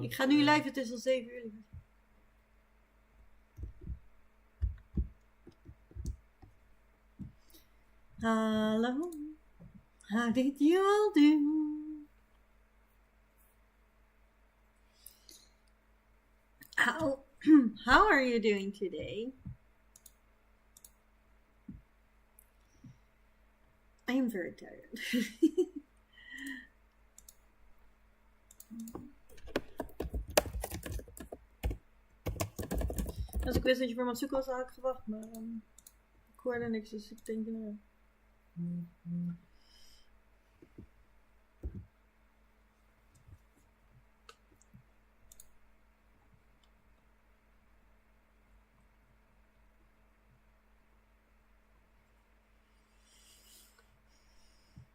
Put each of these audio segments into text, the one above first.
Ik ga nu live, het is al 7 uur. Hallo, how did you all do? How are you doing today? I am very tired. Als ik wist dat je voor me aan het zoeken was, had ik gewacht, maar ik hoorde niks, dus ik denk nou.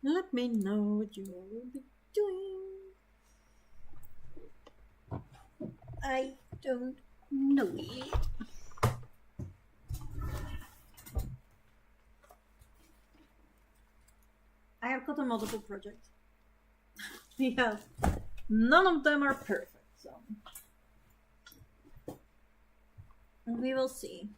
Let me know what you will be doing. I don't know it. I have got a multiple project. Yeah, none of them are perfect, so we will see.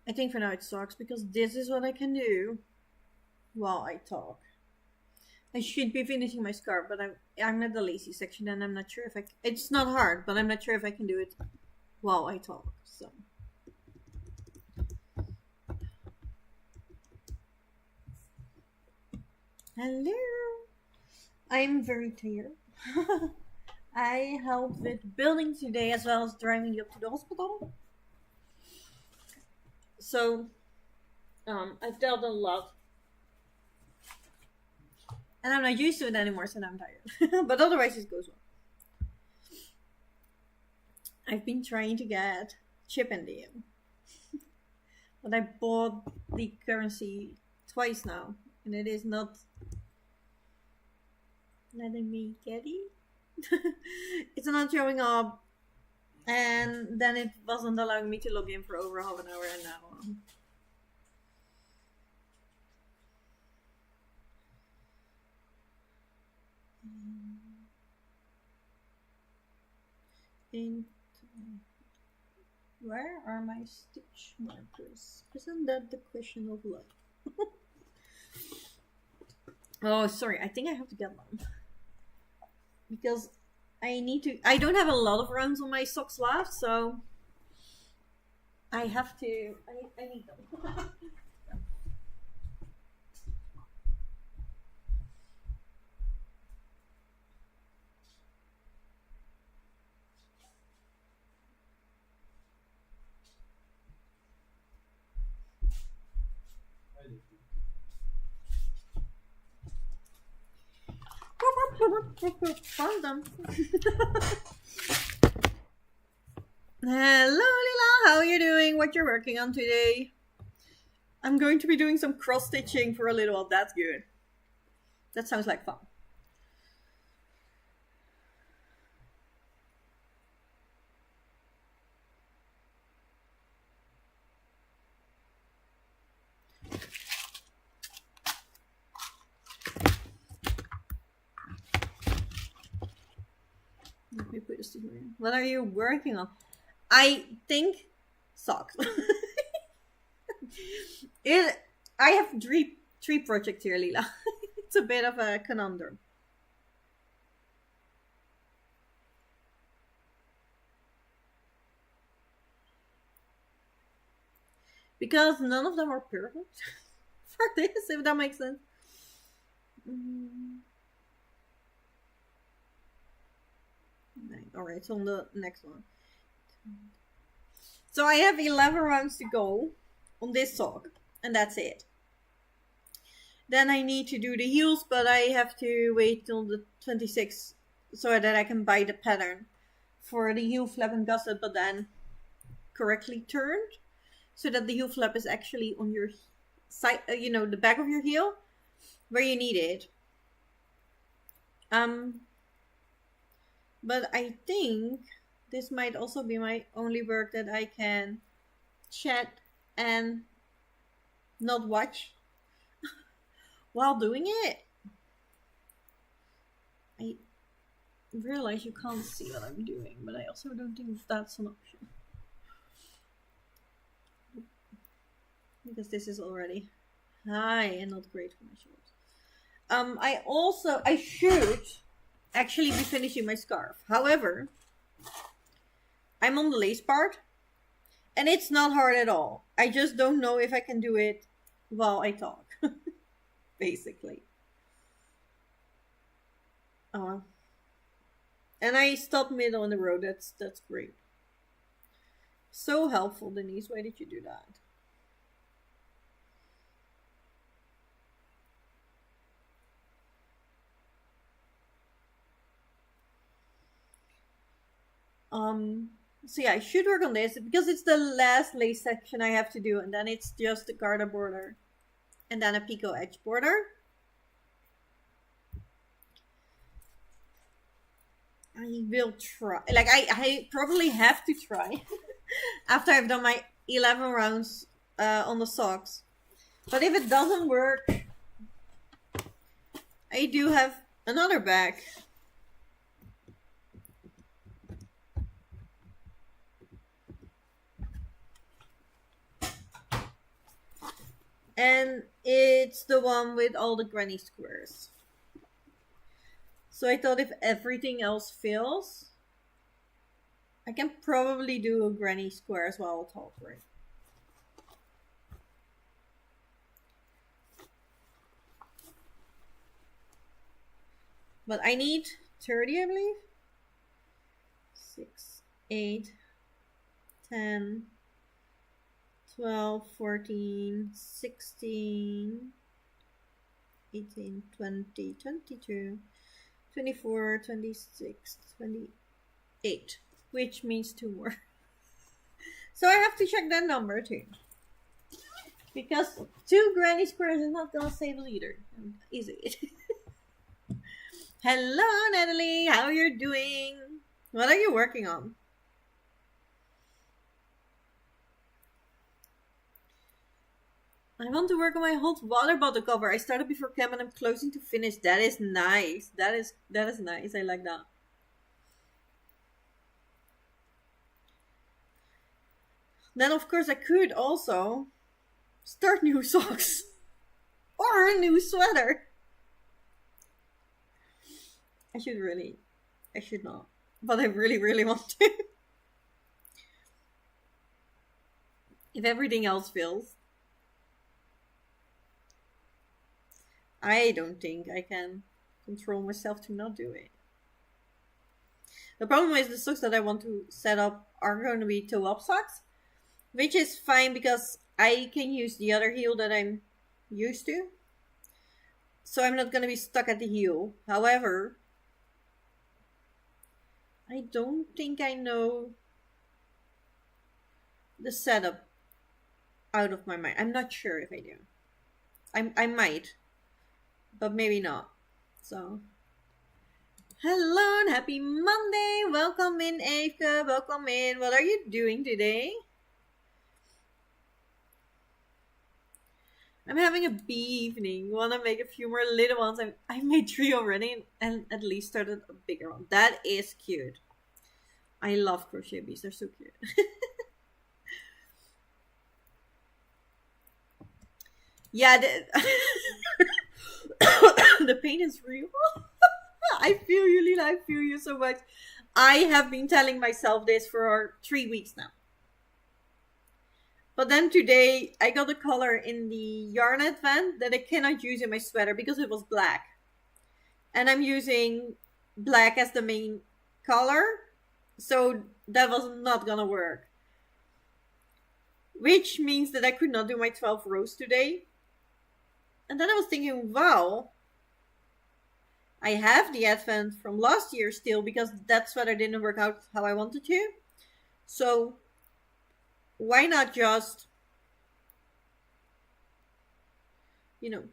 I think for now it sucks because this is what I can do while I talk. I should be finishing my scarf, but I'm at the lazy section and I'm not sure if it's not hard, but I'm not sure if I can do it while I talk, so. Hello! I'm very tired. I helped with building today as well as driving you up to the hospital. So, I've dealt a lot. And I'm not used to it anymore, so I'm tired. But otherwise it goes well. I've been trying to get Chip and Dale. But I bought the currency twice now. And it is not letting me get it. It's not showing up. And then it wasn't allowing me to log in for over half an hour, and now where are my stitch markers? Isn't that the question of life? Oh, sorry, I think I have to get one because I don't have a lot of rounds on my socks left, so I have to, I need them. Found them. Hello, Lila. How are you doing? What you're working on today? I'm going to be doing some cross stitching for a little while. That's good. That sounds like fun. Let me put this here. What are you working on? I think socks. I have three projects here, Lila. It's a bit of a conundrum. Because none of them are perfect for this, if that makes sense. Alright, so on the next one. So I have 11 rounds to go on this sock, and that's it. Then I need to do the heels, but I have to wait till the 26th so that I can buy the pattern for the heel flap and gusset, but then correctly turned, so that the heel flap is actually on your side, the back of your heel, where you need it. But I think this might also be my only work that I can chat and not watch while doing it. I realize you can't see what I'm doing, but I also don't think that's an option. Because this is already high and not great for my shoulders. I should actually be finishing my scarf. However, I'm on the lace part, and it's not hard at all. I just don't know if I can do it while I talk, basically. And I stopped middle in the road. That's great. So helpful, Denise. Why did you do that? So yeah, I should work on this because it's the last lace section I have to do, and then it's just the garter border and then a picot edge border. I will try. Like I probably have to try after I've done my 11 rounds on the socks. But if it doesn't work, I do have another bag. And it's the one with all the granny squares. So I thought if everything else fails, I can probably do a granny square as well. I'll talk, right? But I need 30, I believe. 6, 8, 10, 12, 14, 16, 18, 20, 22, 24, 26, 28, which means 2 more. So I have to check that number too. Because 2 granny squares is not gonna save it either. Is it? Hello, Natalie. How are you doing? What are you working on? I want to work on my hot water bottle cover. I started before camp and I'm closing to finish. That is nice. That is nice. I like that. Then of course I could also start new socks or a new sweater. I should not, but I really want to. If everything else fails, I don't think I can control myself to not do it. The problem is the socks that I want to set up are going to be toe-up socks, which is fine because I can use the other heel that I'm used to. So I'm not going to be stuck at the heel. However, I don't think I know the setup out of my mind. I'm not sure if I do. I might, but maybe not. So, hello and happy Monday. Welcome in, Eva. Welcome in. What are you doing today? I'm having a bee evening. Want to make a few more little ones. I made 3 already and at least started a bigger one. That is cute. I love crochet bees. They're so cute. Yeah, the pain is real. I feel you, Lila. I feel you so much. I have been telling myself this for 3 weeks now. But then today, I got a color in the yarn advent that I cannot use in my sweater because it was black. And I'm using black as the main color. So that was not gonna work. Which means that I could not do my 12 rows today. And then I was thinking, wow, I have the advent from last year still because that sweater didn't work out how I wanted to. So why not just,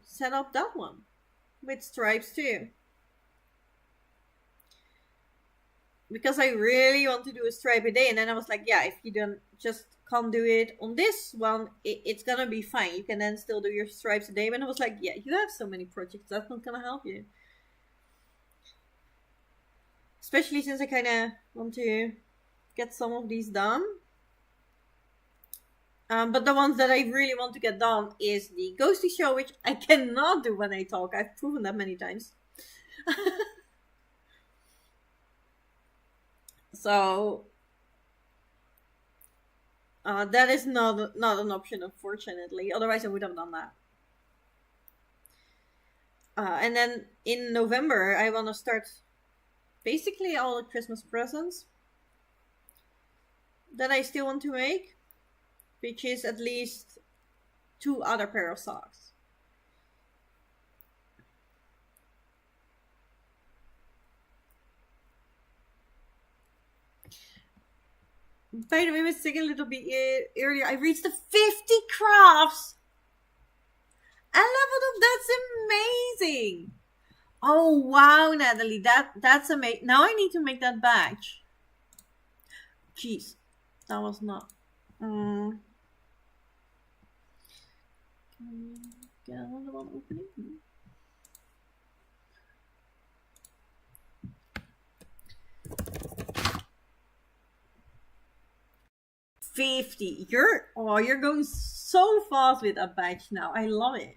set up that one with stripes too. because I really want to do a stripe a day. And then I was like, yeah, if you don't just can't do it on this one, it's gonna be fine. You can then still do your stripes a day. And I was like, yeah, you have so many projects, that's not gonna help you. Especially since I kind of want to get some of these done. But the ones that I really want to get done is the ghosty show, which I cannot do when I talk. I've proven that many times. So that is not an option, unfortunately. Otherwise, I would have done that. And then in November, I want to start basically all the Christmas presents that I still want to make, which is at least 2 other pair of socks. By the way, I was saying a little bit earlier, I reached the 50 crafts. I leveled up. That's amazing. Oh wow, Natalie, that's amazing. Now I need to make that badge. Jeez, that was not. Can we get another one opening? 50. You're going so fast with a badge now. I love it.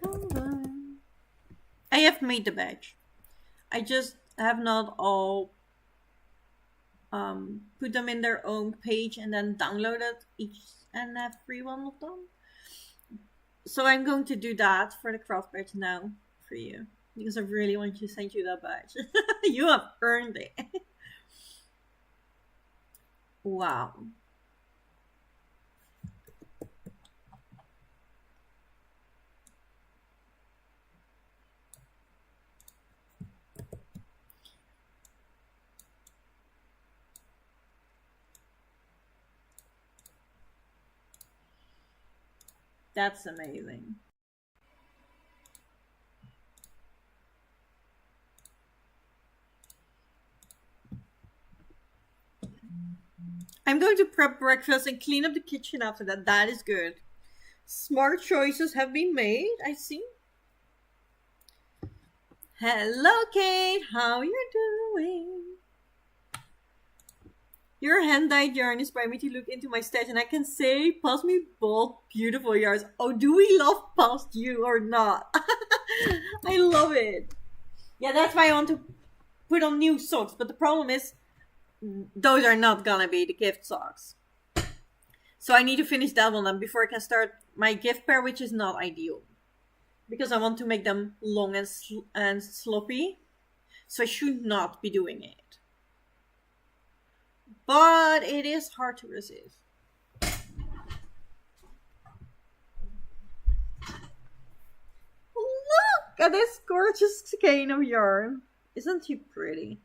Come on. I have made the badge. I just have not all put them in their own page and then downloaded each and every one of them. So I'm going to do that for the craft badge now for you, because I really want to send you that badge. You have earned it. Wow. That's amazing. I'm going to prep breakfast and clean up the kitchen after that. That is good. Smart choices have been made, I see. Hello, Kate. How you doing? Your hand-dyed yarn inspired me to look into my stash, and I can say, past me both beautiful yarns. Oh, do we love past you or not? I love it. Yeah, that's why I want to put on new socks. But the problem is, those are not gonna be the gift socks. So I need to finish that one before I can start my gift pair, which is not ideal, because I want to make them long and sloppy. So I should not be doing it. But it is hard to resist. Look at this gorgeous skein of yarn. Isn't she pretty?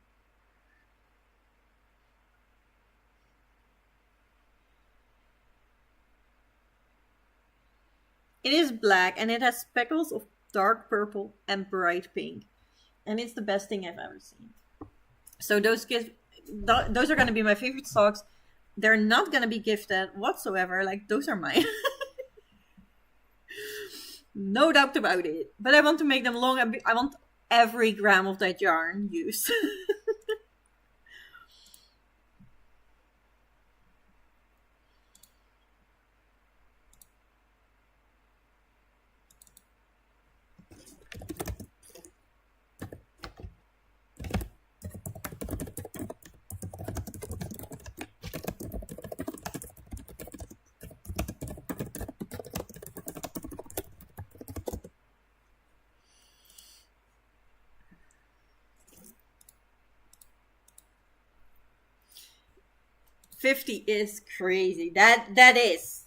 It is black and it has speckles of dark purple and bright pink. And it's the best thing I've ever seen. So those are going to be my favorite socks. They're not going to be gifted whatsoever. Like, those are mine. No doubt about it. But I want to make them long. I want every gram of that yarn used. $50 is crazy. That is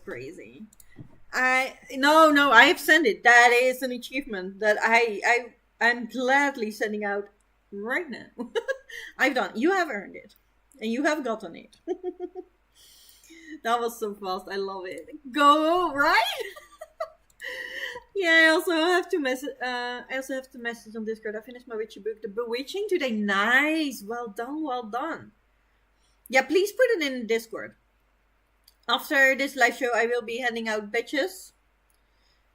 crazy. No, I have sent it. That is an achievement that I'm gladly sending out right now. I've done. You have earned it. And you have gotten it. That was so fast. I love it. Go, right? Yeah, I also have to message on Discord. I finished my witchy book, The Bewitching, today. Nice. Well done, well done. Yeah, please put it in Discord. After this live show, I will be handing out badges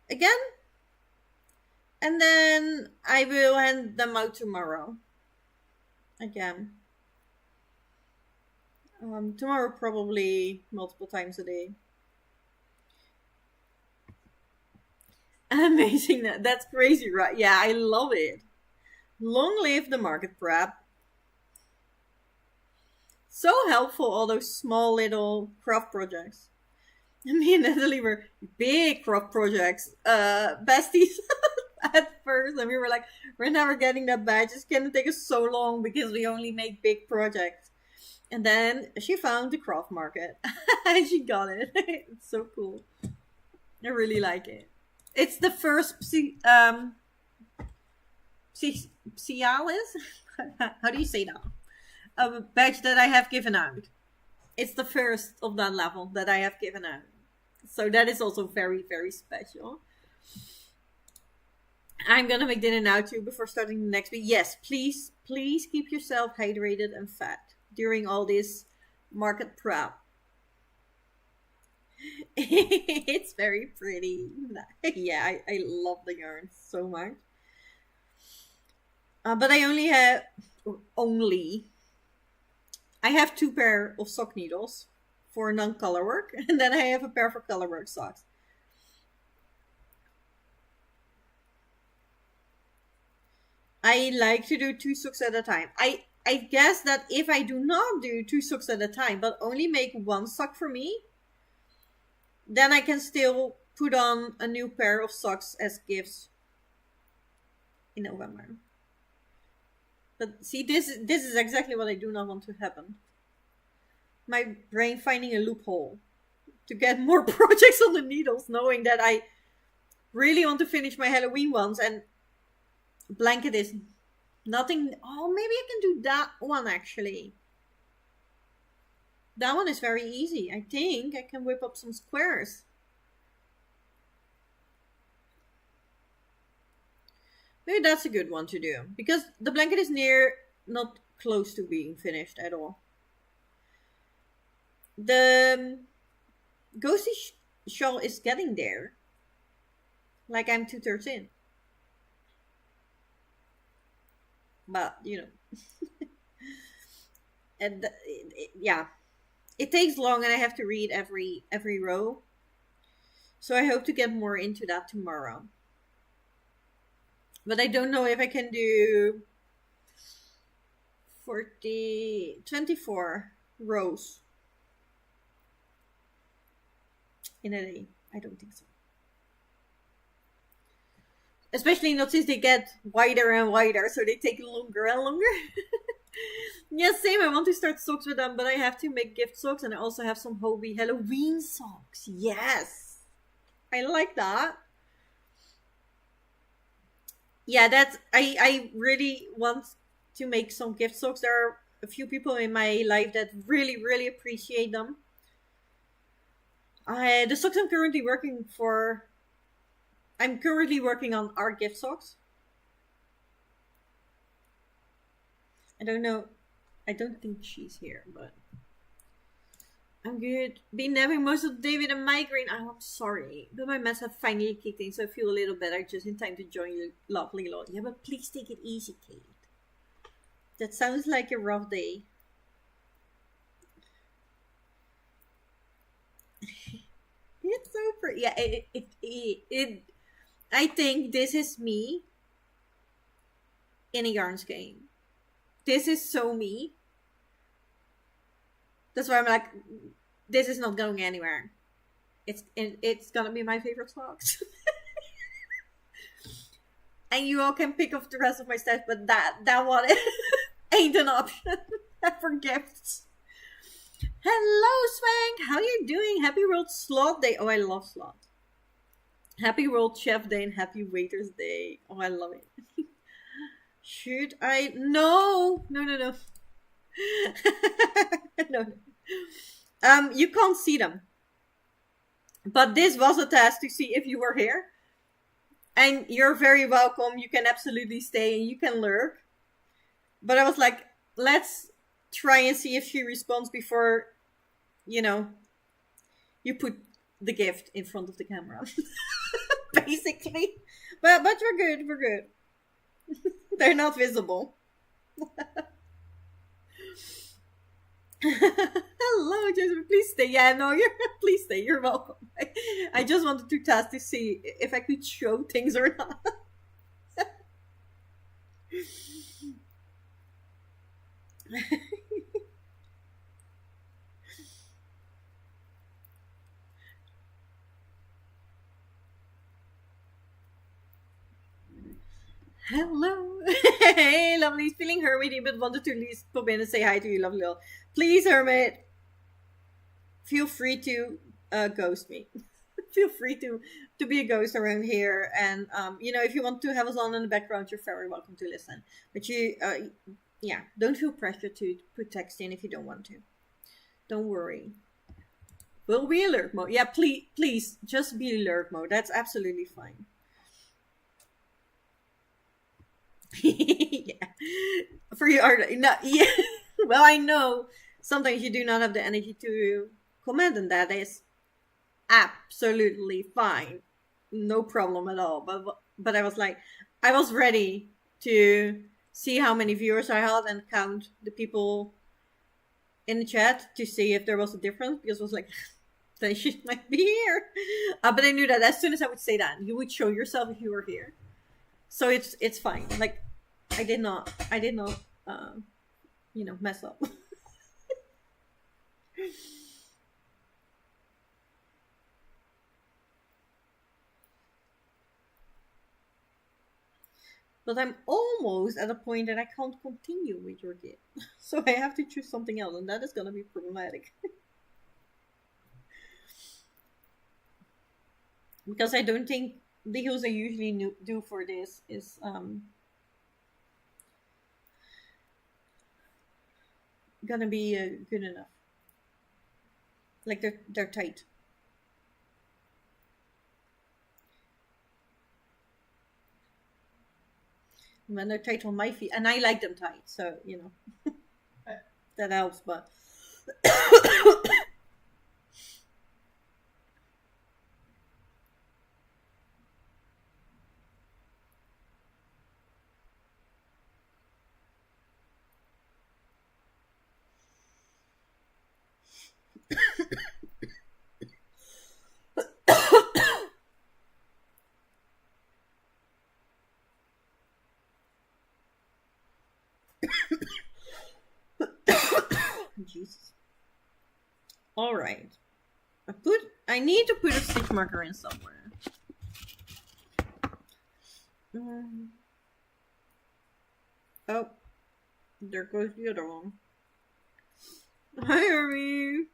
again. And then I will hand them out tomorrow. Again. Tomorrow probably multiple times a day. Amazing. That's crazy, right? Yeah, I love it. Long live the market prep. So helpful, all those small little craft projects. Me and Natalie were big craft projects, besties at first, and we were like, we're never getting that badge. It's gonna take us so long because we only make big projects. And then she found the craft market and she got it. It's so cool. I really like it. It's the first Cialis? How do you say that? A badge that I have given out. It's the first of that level that I have given out. So that is also very, very special. I'm gonna make dinner now too before starting the next week. Yes, please keep yourself hydrated and fed during all this market prep. It's very pretty. Yeah, I love the yarn so much. But I have 2 pair of sock needles for non-color work, and then I have a pair for color work socks. I like to do 2 socks at a time. I guess that if I do not do 2 socks at a time, but only make 1 sock for me, then I can still put on a new pair of socks as gifts in November. But see, this is exactly what I do not want to happen. My brain finding a loophole to get more projects on the needles, knowing that I really want to finish my Halloween ones, and blanket is nothing. Oh, maybe I can do that one actually. That one is very easy. I think I can whip up some squares. Maybe that's a good one to do, because the blanket is not close to being finished at all. The ghosty shawl is getting there. Like I'm 2/3 in. But, and yeah, it takes long and I have to read every row. So I hope to get more into that tomorrow. But I don't know if I can do 24 rows in a day. I don't think so. Especially not since they get wider and wider, so they take longer and longer. Yeah, same. I want to start socks with them, but I have to make gift socks, and I also have some Hobie Halloween socks. Yes! I like that. Yeah, I really want to make some gift socks. There are a few people in my life that really, really appreciate them. The socks I'm currently working on are gift socks. I don't know. I don't think she's here, but I'm good. Been having most of the day with a migraine. Oh, I'm sorry, but my meds have finally kicked in, so I feel a little better just in time to join you. Lovely lot. Yeah, but please take it easy, Kate. That sounds like a rough day. It's so pretty. Yeah, I think this is me in a yarn skein. This is so me. That's why I'm like, this is not going anywhere. It's gonna be my favorite socks. And you all can pick up the rest of my stuff, but that one ain't an option for gifts. Hello, Swank. How you doing? Happy World Slot Day. Oh, I love slot. Happy World Chef Day and Happy Waiters Day. Oh, I love it. Should I? No. No. You can't see them. But this was a test to see if you were here. And you're very welcome. You can absolutely stay and you can lurk. But I was like, let's try and see if she responds before, you put the gift in front of the camera. Basically. But we're good. We're good. They're not visible. Hello, Joseph. Please stay. Yeah, no, please stay. You're welcome. I just wanted to test to see if I could show things or not. Hello. Hey, lovely. Feeling hermity, but wanted to at least pop in and say hi to you, lovely little. Please, hermit, feel free to ghost me. Feel free to be a ghost around here. And, if you want to have us on in the background, you're very welcome to listen. But don't feel pressure to put text in if you don't want to. Don't worry. We'll be alert mode. Yeah, please, just be alert mode. That's absolutely fine. Yeah. For you are no, yeah. Well, I know sometimes you do not have the energy to comment, and that is absolutely fine. No problem at all. But I was ready to see how many viewers I had and count the people in the chat to see if there was a difference, because I was like, then she might be here. But I knew that as soon as I would say that, you would show yourself if you were here. So it's fine. Like, I did not mess up. But I'm almost at a point that I can't continue with your gift. So I have to choose something else, and that is going to be problematic. Because I don't think the heels I usually do for this is gonna be good enough. Like, they're tight. When they're tight on my feet, and I like them tight, so that helps. But Jesus. All right. I need to put a stitch marker in somewhere. Oh, there goes the other one. Hi, Army.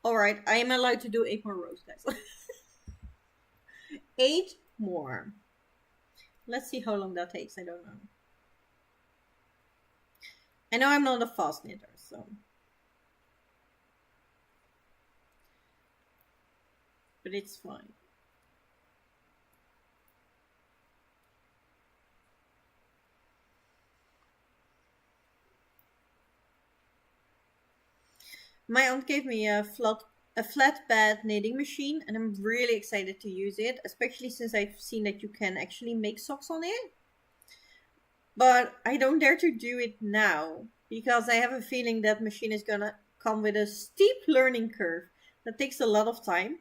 Alright, I am allowed to do 8 more rows, guys. 8 more. Let's see how long that takes, I don't know. I know I'm not a fast knitter, so. But it's fine. My aunt gave me a flatbed knitting machine, and I'm really excited to use it, especially since I've seen that you can actually make socks on it. But I don't dare to do it now, because I have a feeling that machine is gonna come with a steep learning curve that takes a lot of time.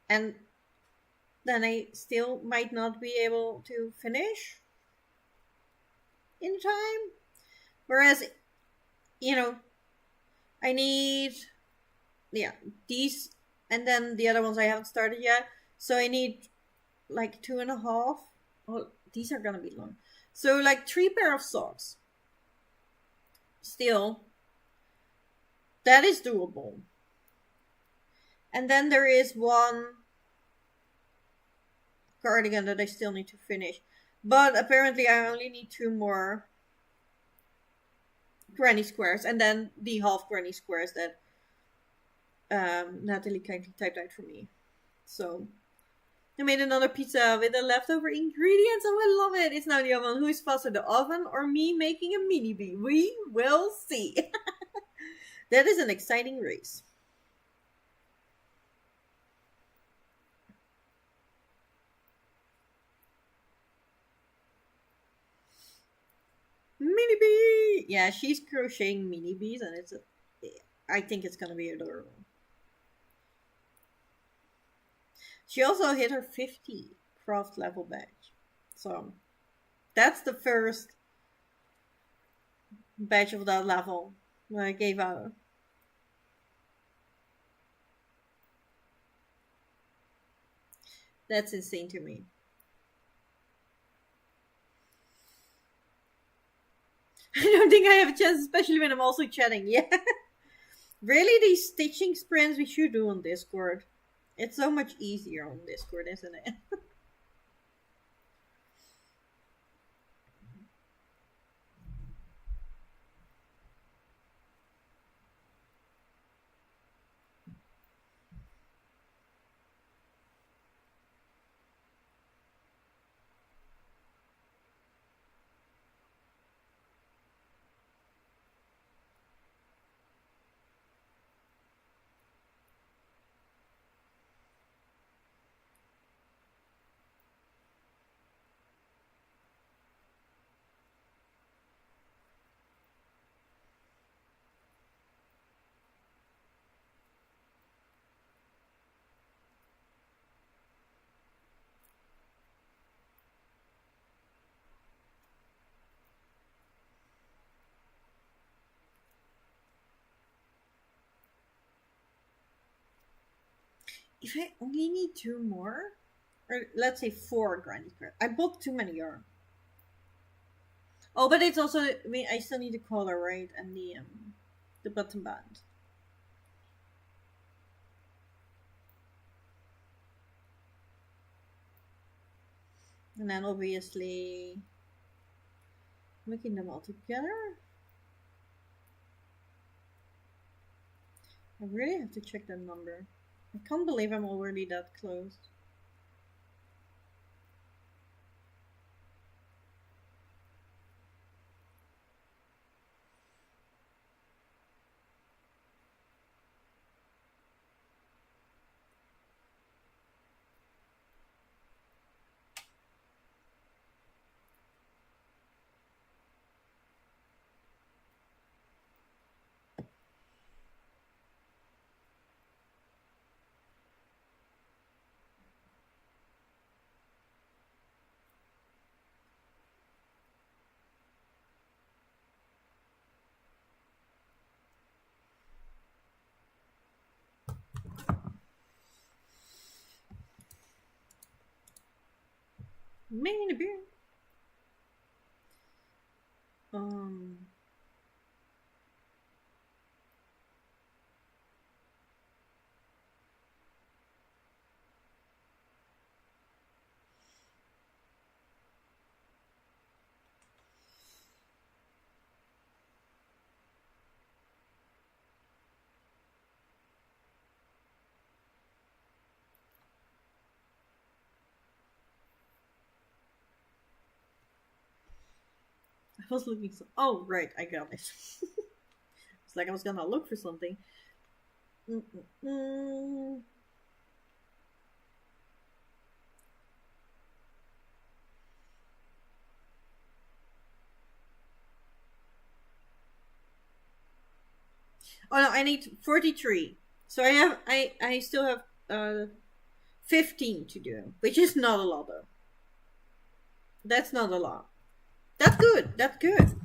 And then I still might not be able to finish in time. Whereas you know, I need, yeah, these, and then the other ones I haven't started yet. So I need like 2.5. Oh, these are gonna be long. So like 3 pair of socks. Still, that is doable. And then there is one cardigan that I still need to finish. But apparently I only need 2 more granny squares, and then the half granny squares that Natalie kindly typed out for me. So I made another pizza with the leftover ingredients. Oh, I love it. It's now the oven. Who is faster, the oven or me making a mini bee? We will see. That is an exciting race. Mini bee! Yeah, she's crocheting mini bees, and I think it's gonna be adorable. She also hit her 50 craft level badge. So that's the first badge of that level that I gave out. That's insane to me. I don't think I have a chance, especially when I'm also chatting. Yeah. Really, these stitching sprints we should do on Discord. It's so much easier on Discord, isn't it? If I only need 2 more, or let's say 4 granny squares. I bought too many yarn. Oh, but it's also, I mean, I still need the collar, right? And the button band. And then obviously making them all together. I really have to check that number. I can't believe I'm already that close. Mini beer. I was looking so. Oh, right, I got it. It's like I was gonna look for something. Oh no, I need 43. So I still have 15 to do, which is not a lot though. That's not a lot. That's good. That's good.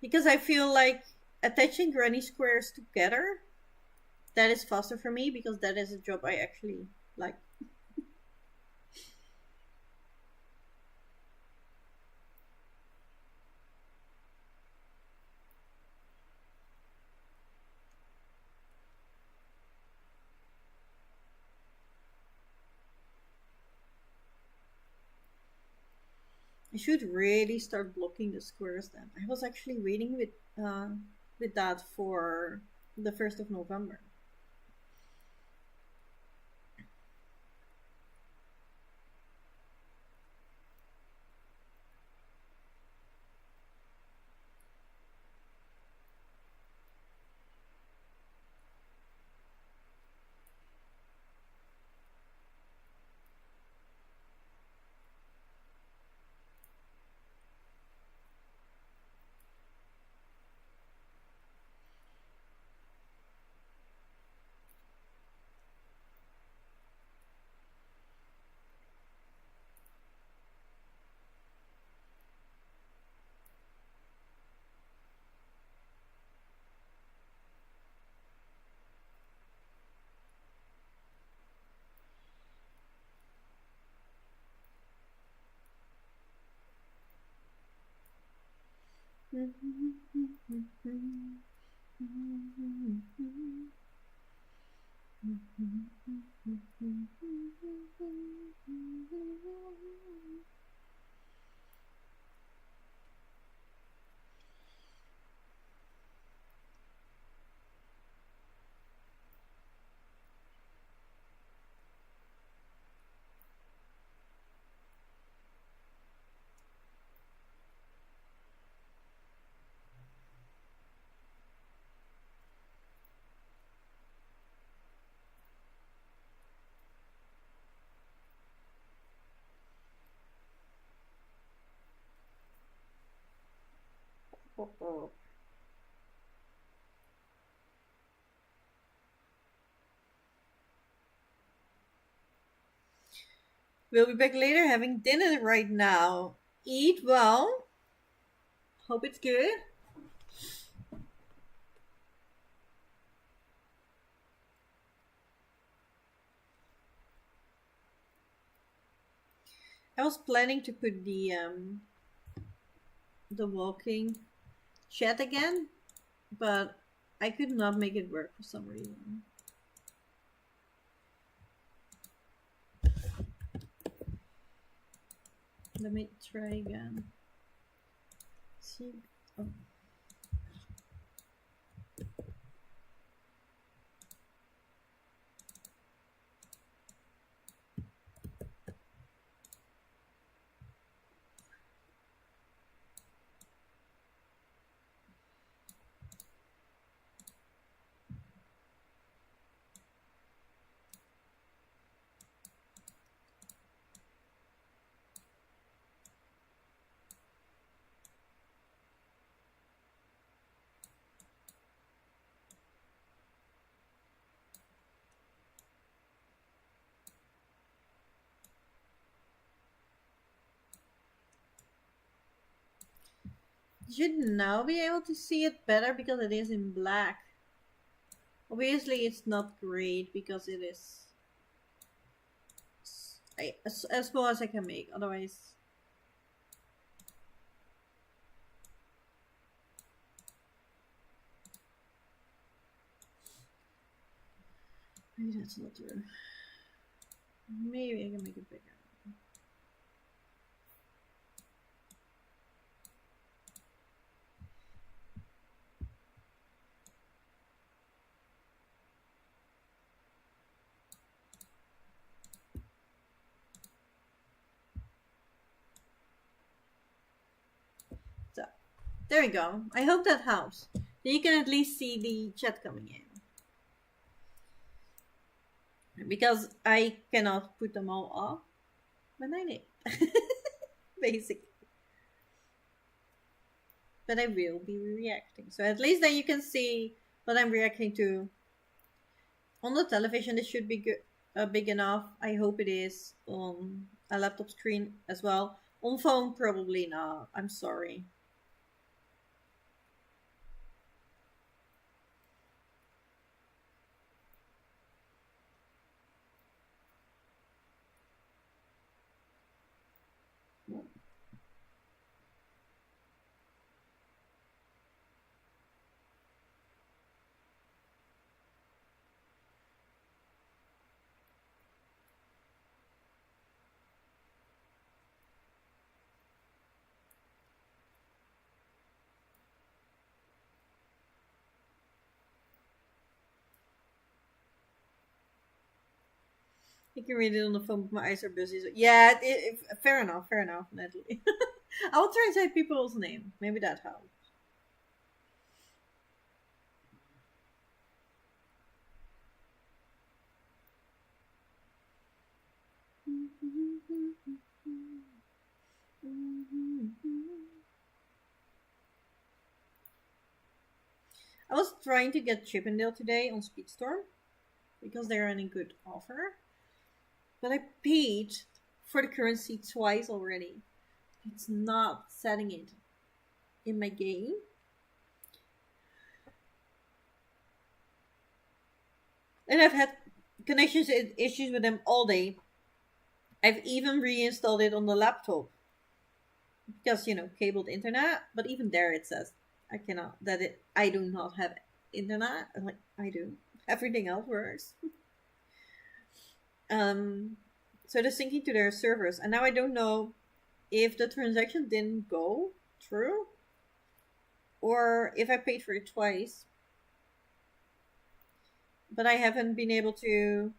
Because I feel like attaching granny squares together, that is faster for me because that is a job I actually like. I should really start blocking the squares then. I was actually waiting with that for the 1st of November. We'll be back later having dinner right now. Eat well. Hope it's good. I was planning to put the walking chat again, but I could not make it work for some reason. Let me try again. See. Oh. You should now be able to see it better because it is in black. Obviously, it's not great because it is as small as I can make. Otherwise, maybe that's not true. Maybe I can make it bigger. So, there we go. I hope that helps. So you can at least see the chat coming in. Because I cannot put them all off when I knit. Basically. But I will be reacting. So at least then you can see what I'm reacting to. On the television, this should be good, big enough. I hope it is. On a laptop screen as well. On phone, probably not. I'm sorry. You can read it on the phone, but my eyes are busy. So yeah, fair enough, Natalie. I will try and say people's name. Maybe that helps. I was trying to get Chippendale today on Speedstorm because they're in a good offer. But I paid for the currency twice already. It's not setting it in my game. And I've had connections issues with them all day. I've even reinstalled it on the laptop. Because, cabled internet. But even there it says I do not have internet. I'm like, I do. Everything else works. So they're syncing to their servers. And now I don't know if the transaction didn't go through. Or if I paid for it twice. But I haven't been able to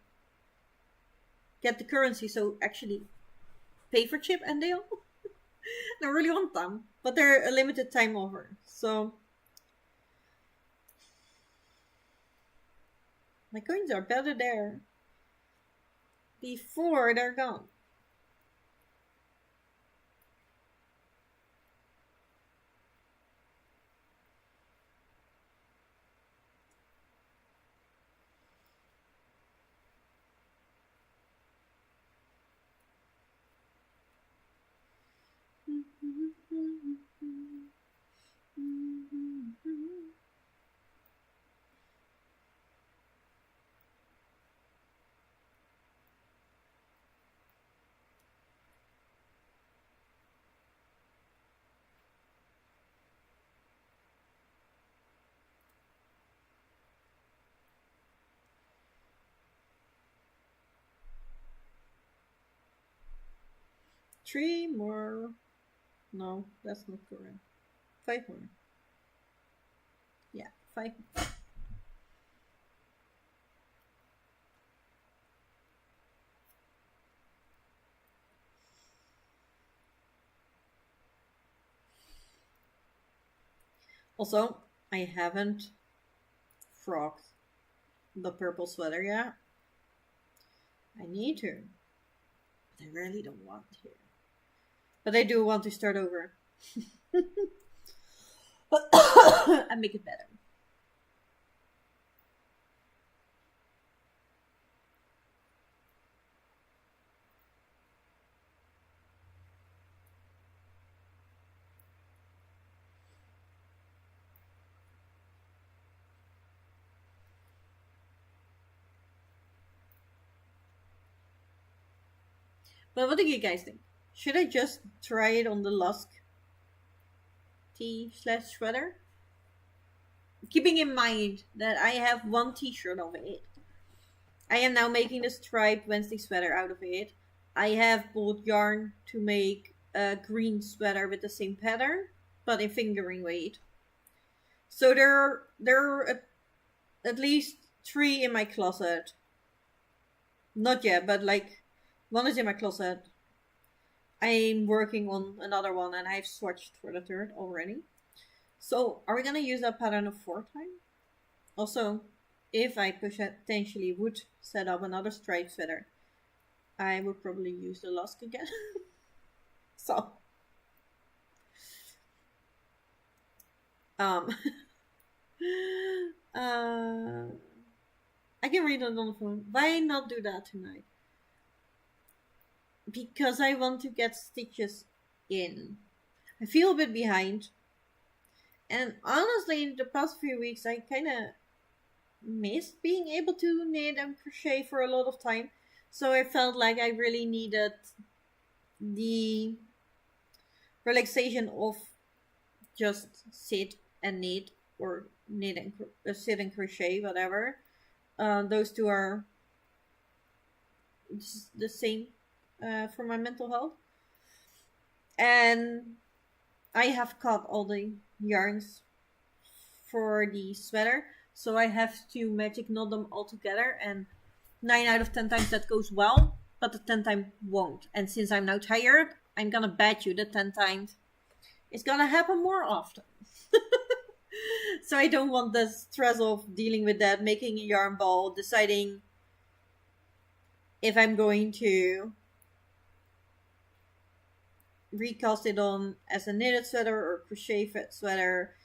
get the currency, so actually pay for Chip and Dale. I really want them, but they're a limited time offer, so my coins are better there before they're gone. Three more. No, that's not correct. 5 more. Yeah, 5 more. Also, I haven't frogged the purple sweater yet. I need to. But I really don't want to. But I do want to start over. And make it better. But what do you guys think? Should I just try it on the Lusk tee/sweater? Keeping in mind that I have one t-shirt of it. I am now making the striped Wednesday sweater out of it. I have bought yarn to make a green sweater with the same pattern, but in fingering weight. So there are at least 3 in my closet. Not yet, but like 1 is in my closet. I'm working on another one and I've swatched for the 3rd already. So are we gonna use that pattern a 4th time? Also, if I potentially would set up another striped sweater, I would probably use the Lusk again. So I can read it on the phone. Why not do that tonight? Because I want to get stitches in. I feel a bit behind. And honestly, in the past few weeks, I kind of missed being able to knit and crochet for a lot of time. So I felt like I really needed the relaxation of just sit and knit, or knit and sit and crochet, whatever. Those two are the same for my mental health. And I have cut all the yarns for the sweater, so I have to magic knot them all together and 9 out of 10 times that goes well, but the 10th time won't. And since I'm now tired, I'm gonna bet you the 10 times it's gonna happen more often. So I don't want the stress of dealing with that, making a yarn ball, deciding if I'm going to recast it on as a knitted sweater or crochet sweater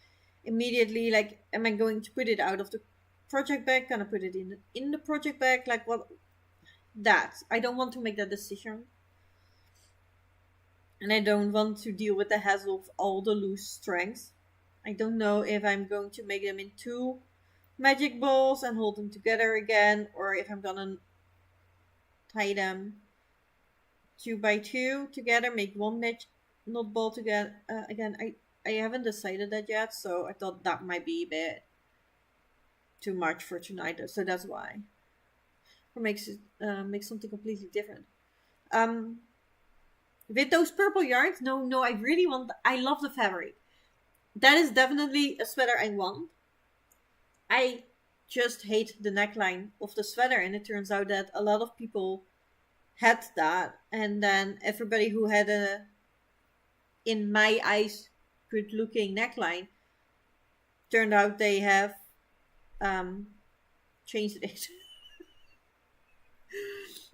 immediately. Like, am I going to put it out of the project bag? Gonna put it in the project bag? Like, what? That I don't want to make that decision, and I don't want to deal with the hassle of all the loose strands. I don't know if I'm going to make them into magic balls and hold them together again, or if I'm gonna tie them 2 by 2 together, make one knot ball together. Again, I haven't decided that yet, so I thought that might be a bit too much for tonight, so that's why. Or make something completely different. With those purple yarns, no, I love the fabric. That is definitely a sweater I want. I just hate the neckline of the sweater, and it turns out that a lot of people had that, and then everybody who had a, in my eyes, good looking neckline, turned out they have changed it.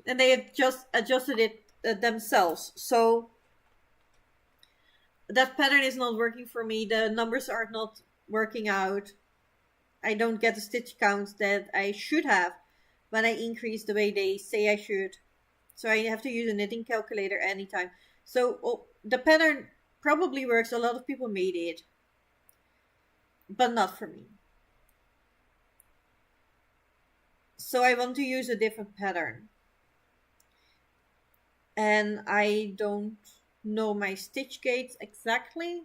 And they have just adjusted it themselves. So that pattern is not working for me. The numbers are not working out. I don't get the stitch counts that I should have when I increase the way they say I should. So I have to use a knitting calculator anytime. So the pattern probably works. A lot of people made it, but not for me. So I want to use a different pattern. And I don't know my stitch gates exactly.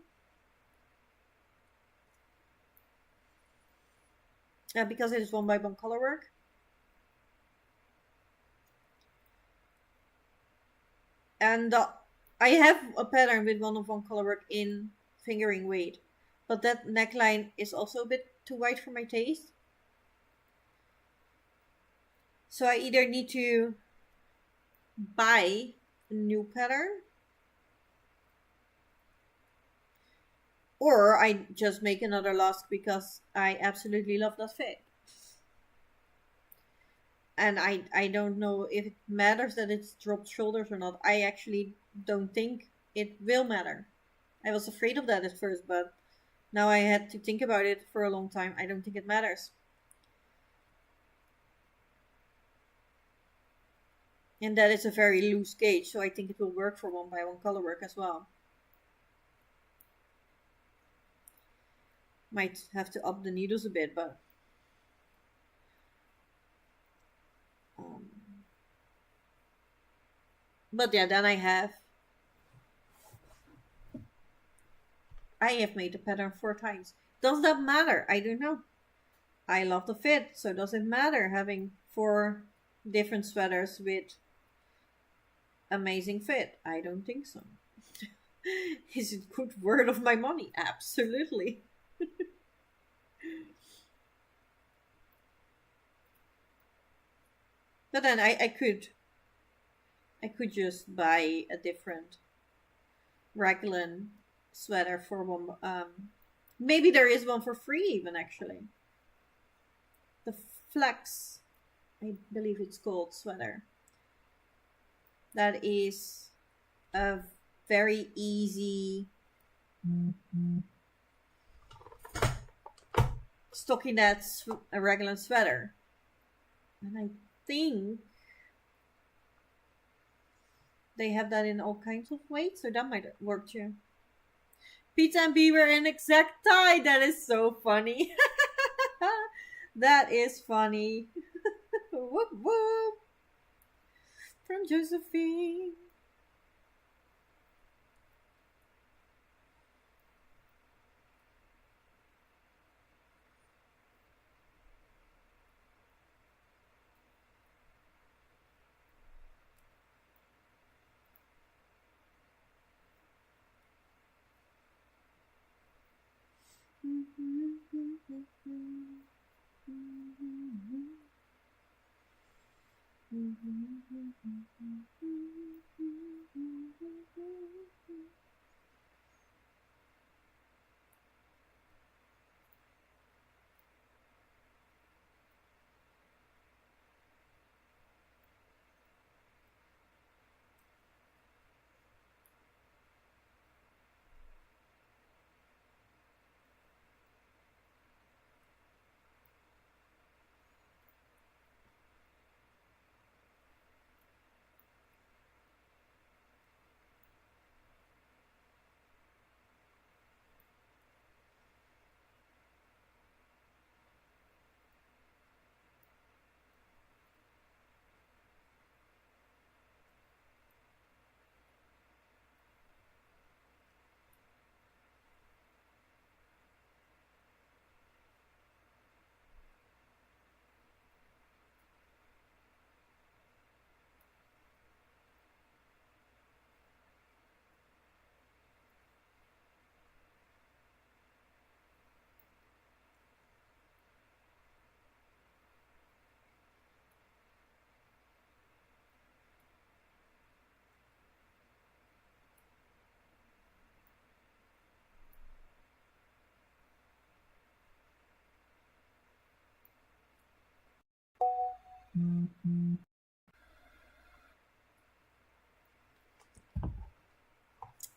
Because it is 1x1 color work. And I have a pattern with 1-of-1 color work in fingering weight, but that neckline is also a bit too wide for my taste. So I either need to buy a new pattern, or I just make another losk because I absolutely love that fit. And I don't know if it matters that it's dropped shoulders or not. I actually don't think it will matter. I was afraid of that at first, but now I had to think about it for a long time. I don't think it matters. And that is a very loose gauge, so I think it will work for 1x1 color work as well. Might have to up the needles a bit, but yeah, then I have made the pattern 4 times. Does that matter? I don't know. I love the fit, so does it matter having 4 different sweaters with amazing fit? I don't think so. Is it good word of my money? Absolutely. But then I could just buy a different raglan sweater for one. Maybe there is one for free even, actually. The Flex, I believe it's called, sweater. That is a very easy stockinette a raglan sweater. And I think they have that in all kinds of weights, so that might work too. Pizza and B were an exact tie. That is so funny. That is funny. Whoop whoop. From Josephine.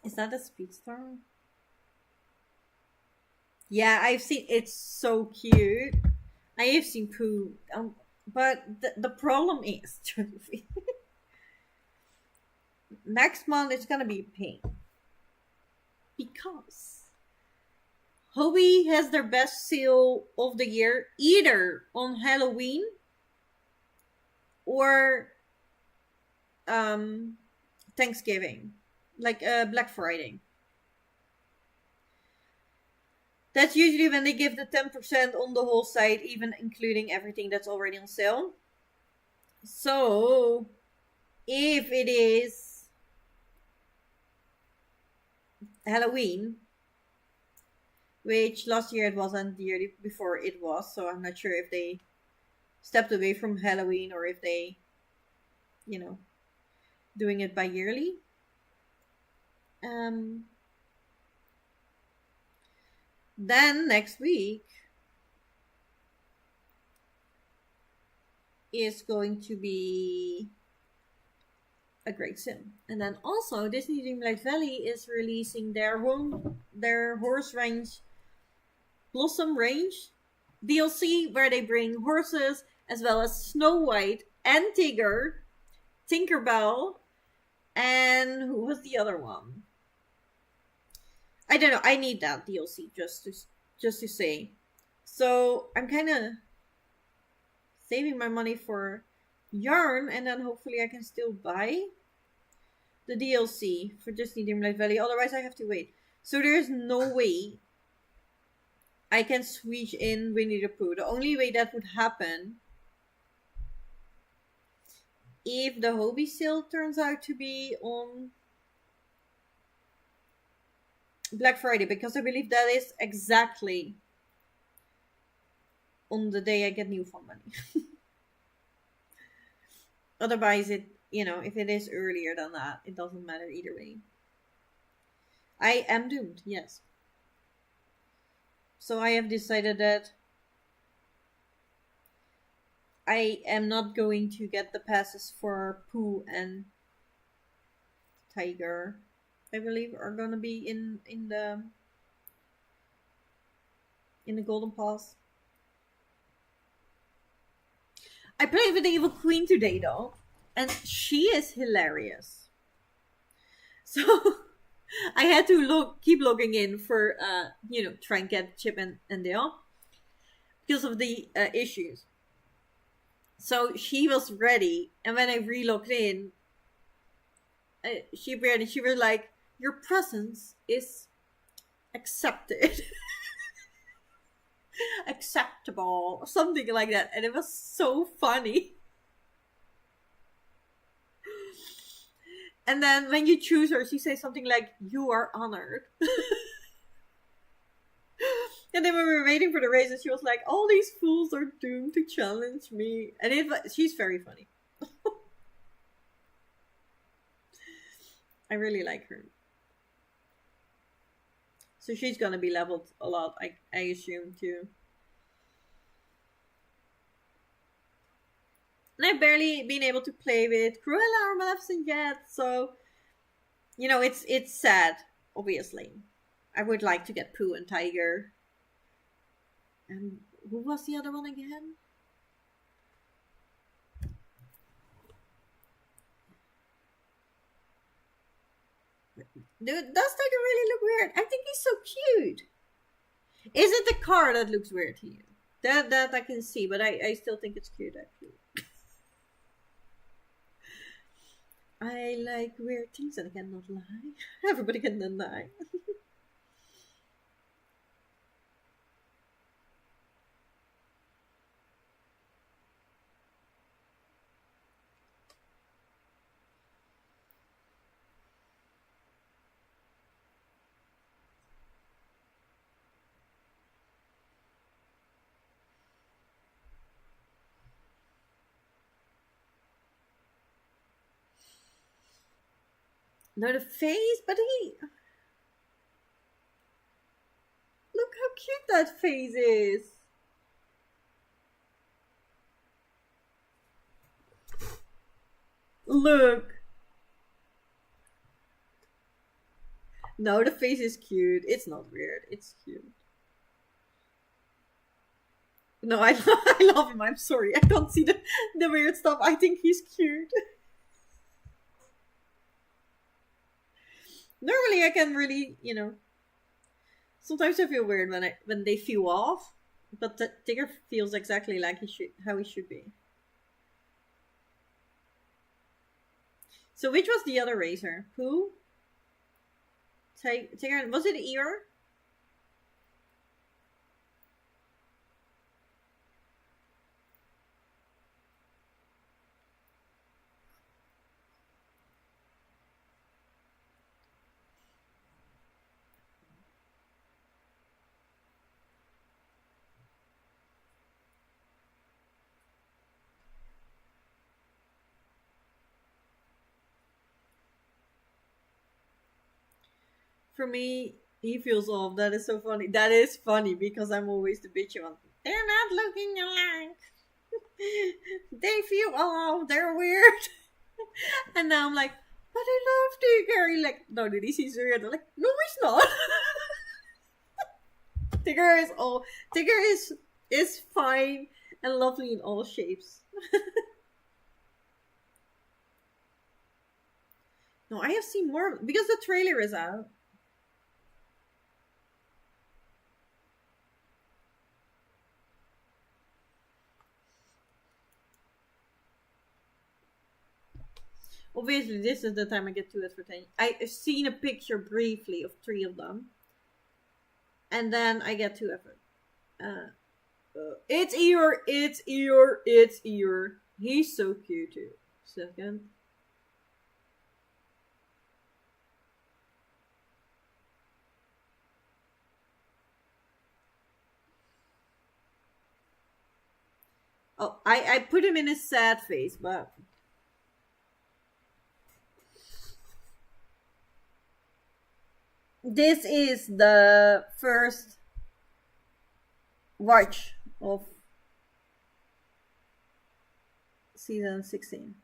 Is that a speedstorm? Yeah, I've seen. It's so cute. I have seen Pooh, but the problem is, next month it's gonna be a pain because Hobie has their best sale of the year either on Halloween or Thanksgiving, like Black Friday. That's usually when they give the 10% on the whole site, even including everything that's already on sale. So, if it is Halloween, which last year it wasn't, the year before it was, so I'm not sure if they stepped away from Halloween or if they, doing it bi-yearly. Then next week is going to be a great sim. And then also Disney Dreamlight Valley is releasing their horse range Blossom range DLC where they bring horses as well as Snow White and Tinkerbell, and who was the other one? I don't know. I need that DLC just to say. So I'm kind of saving my money for yarn, and then hopefully I can still buy the DLC for Disney Dreamlight Valley. Otherwise, I have to wait. So there's no way I can switch in Winnie the Pooh. The only way that would happen if the Hobie sale turns out to be on Black Friday, because I believe that is exactly on the day I get new phone money. Otherwise, if it is earlier than that, it doesn't matter either way. I am doomed, yes. So I have decided that I am not going to get the passes for Pooh and Tiger. I believe are gonna be in the Golden Pass. I played with the Evil Queen today though, and she is hilarious. So I had to keep logging in for try and get Chip and Dale because of the issues. So she was ready, and when I re-logged in, she appeared and she was like, "Your presence is accepted." Acceptable, something like that, and it was so funny. And then when you choose her, she says something like, "You are honored." And then when we were waiting for the races, she was like, "All these fools are doomed to challenge me," and she's very funny. I really like her. So she's gonna be leveled a lot, I assume, too. And I've barely been able to play with Cruella or Maleficent yet, so you know, it's sad, obviously. I would like to get Pooh and Tiger. And who was the other one again? Dude, does Tiger really look weird? I think he's so cute. Is it the car that looks weird to you? That I can see, but I still think it's cute, actually. I like weird things and I cannot lie. Everybody can deny. No, the face, but he... Look how cute that face is. Look. No, the face is cute. It's not weird. It's cute. No, I, I love him. I'm sorry. I don't see the weird stuff. I think he's cute. Normally, I can really, you know... Sometimes I feel weird when they feel off. But Tigger feels exactly like how he should be. So which was the other razor? Pooh? Tigger, was it Eeyore? For me, he feels off. That is so funny. That is funny because I'm always the bitchy one. They're not looking alike. They feel off. They're weird. And now I'm like, but I love Tigger. Like, no, did he see weird? I'm like, no, he's not. Tigger is fine and lovely in all shapes. No, I have seen more because the trailer is out. Obviously, this is the time I get 2 advertisements. I've seen a picture briefly of 3 of them. And then I get 2 effort. It's Eeyore, it's Eeyore, it's Eeyore. He's so cute too. Second. Oh, I put him in a sad face, but... This is the first watch of season 16.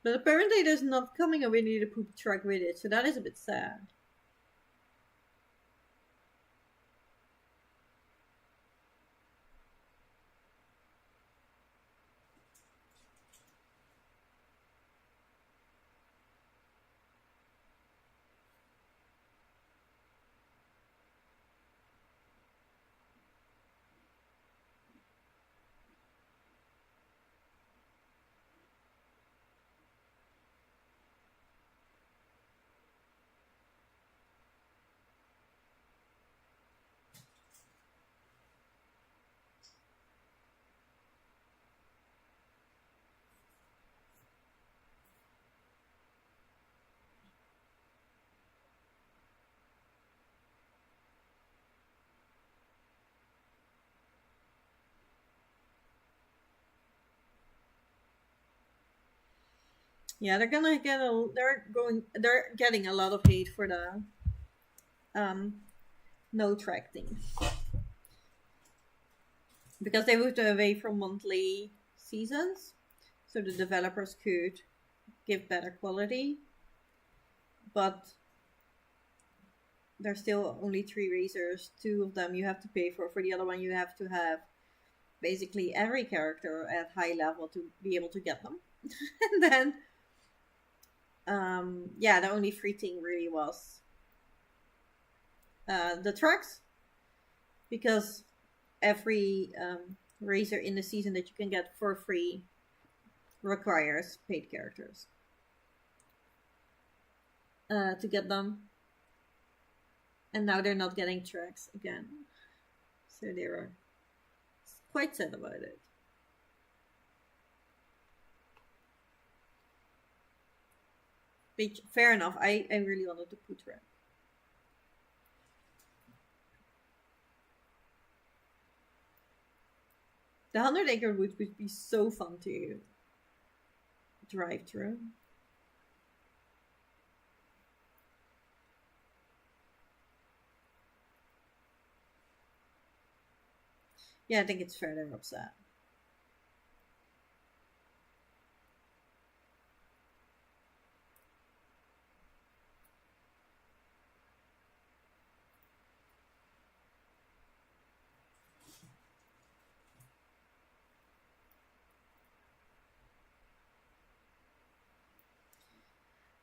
But apparently there's not coming a Winnie the Pooh truck with it, so that is a bit sad. Yeah, they're getting a lot of hate for the no track thing because they moved away from monthly seasons, so the developers could give better quality, but there's still only 3 racers. 2 of them you have to pay for. For the other one, you have to have basically every character at high level to be able to get them. And then, yeah, the only free thing really was the tracks, because every racer in the season that you can get for free requires paid characters to get them. And now they're not getting tracks again. So they were quite sad about it. Which, fair enough. I really wanted to put track. The 100-acre wood would be so fun to drive through. Yeah, I think it's fair they're upset.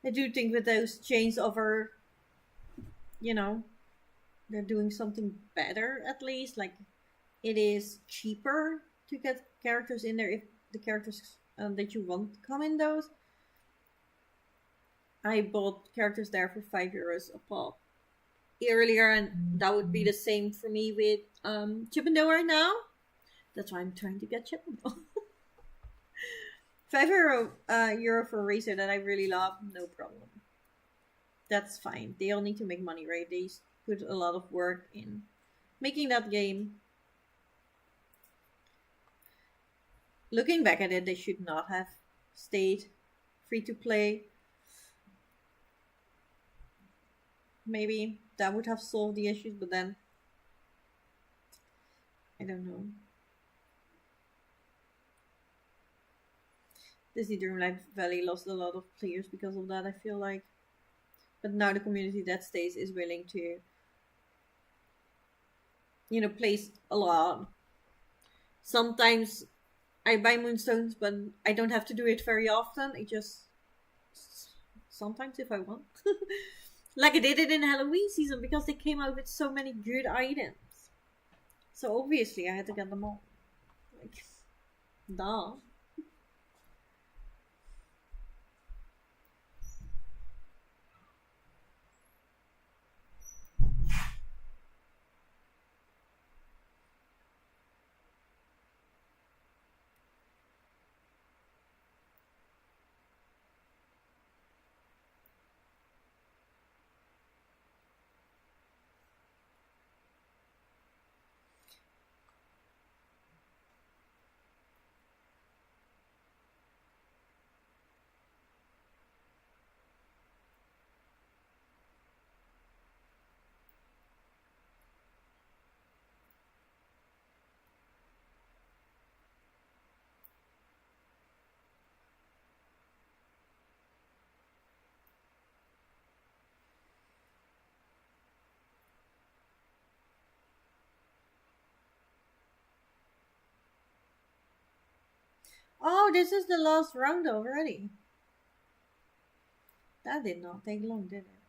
I do think with those chains over, they're doing something better at least. Like, it is cheaper to get characters in there if the characters that you want come in those. I bought characters there for €5 a pop earlier, and that would be the same for me with Chippendale right now. That's why I'm trying to get Chippendale. €5 for a racer that I really love, no problem. That's fine. They all need to make money, right? They put a lot of work in making that game. Looking back at it, they should not have stayed free to play. Maybe that would have solved the issues, but then I don't know. Disney Dreamlight Valley lost a lot of players because of that, I feel like. But now the community that stays is willing to, place a lot. Sometimes I buy moonstones, but I don't have to do it very often. I just sometimes if I want. Like I did it in Halloween season because they came out with so many good items. So obviously I had to get them all. Like, duh. Oh, this is the last round already. That did not take long, did it?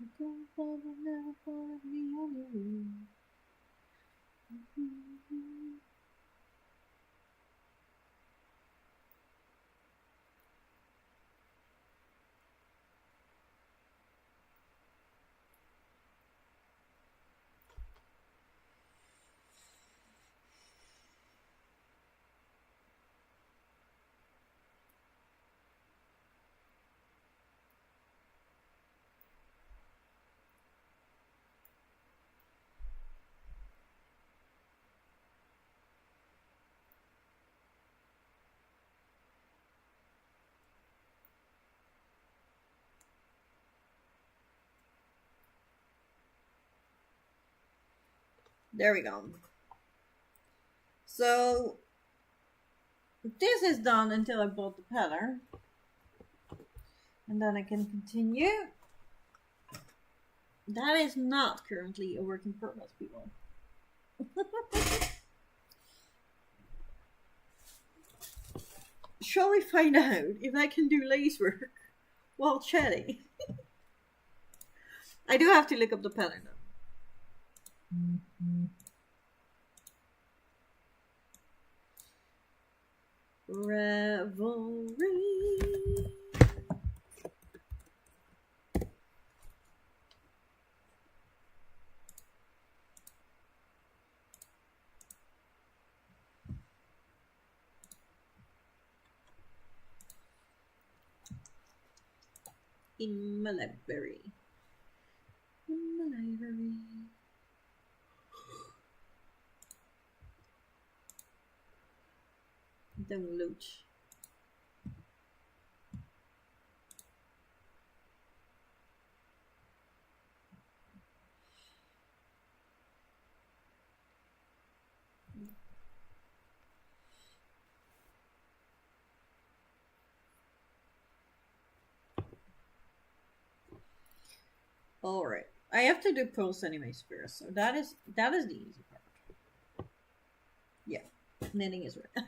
I don't fall, I never fall, me on your room. There we go. So this is done until I bought the pattern. And then I can continue. That is not currently a work in progress, people. Shall we find out if I can do lace work while chatting? I do have to look up the pattern though. Revelry. In my library. In my library. Download. All right, I have to do post anyways first, so that is the easy part. Yeah, knitting is right.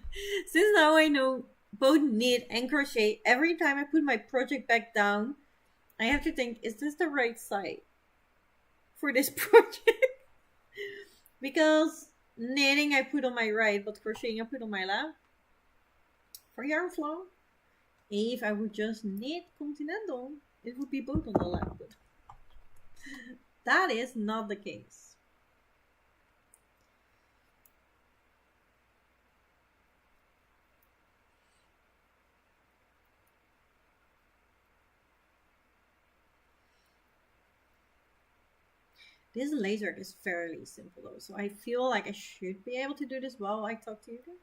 Since now I know both knit and crochet, every time I put my project back down, I have to think, is this the right side for this project? Because knitting I put on my right, but crocheting I put on my left. For yarn flow, if I would just knit continental, it would be both on the left. But that is not the case. This laser is fairly simple though, so I feel like I should be able to do this while I talk to you guys.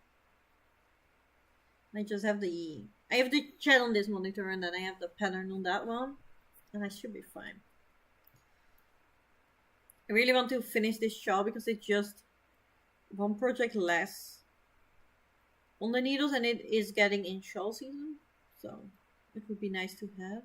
I just have the chat on this monitor and then I have the pattern on that one, and I should be fine. I really want to finish this shawl because it's just one project less on the needles and it is getting in shawl season, so it would be nice to have.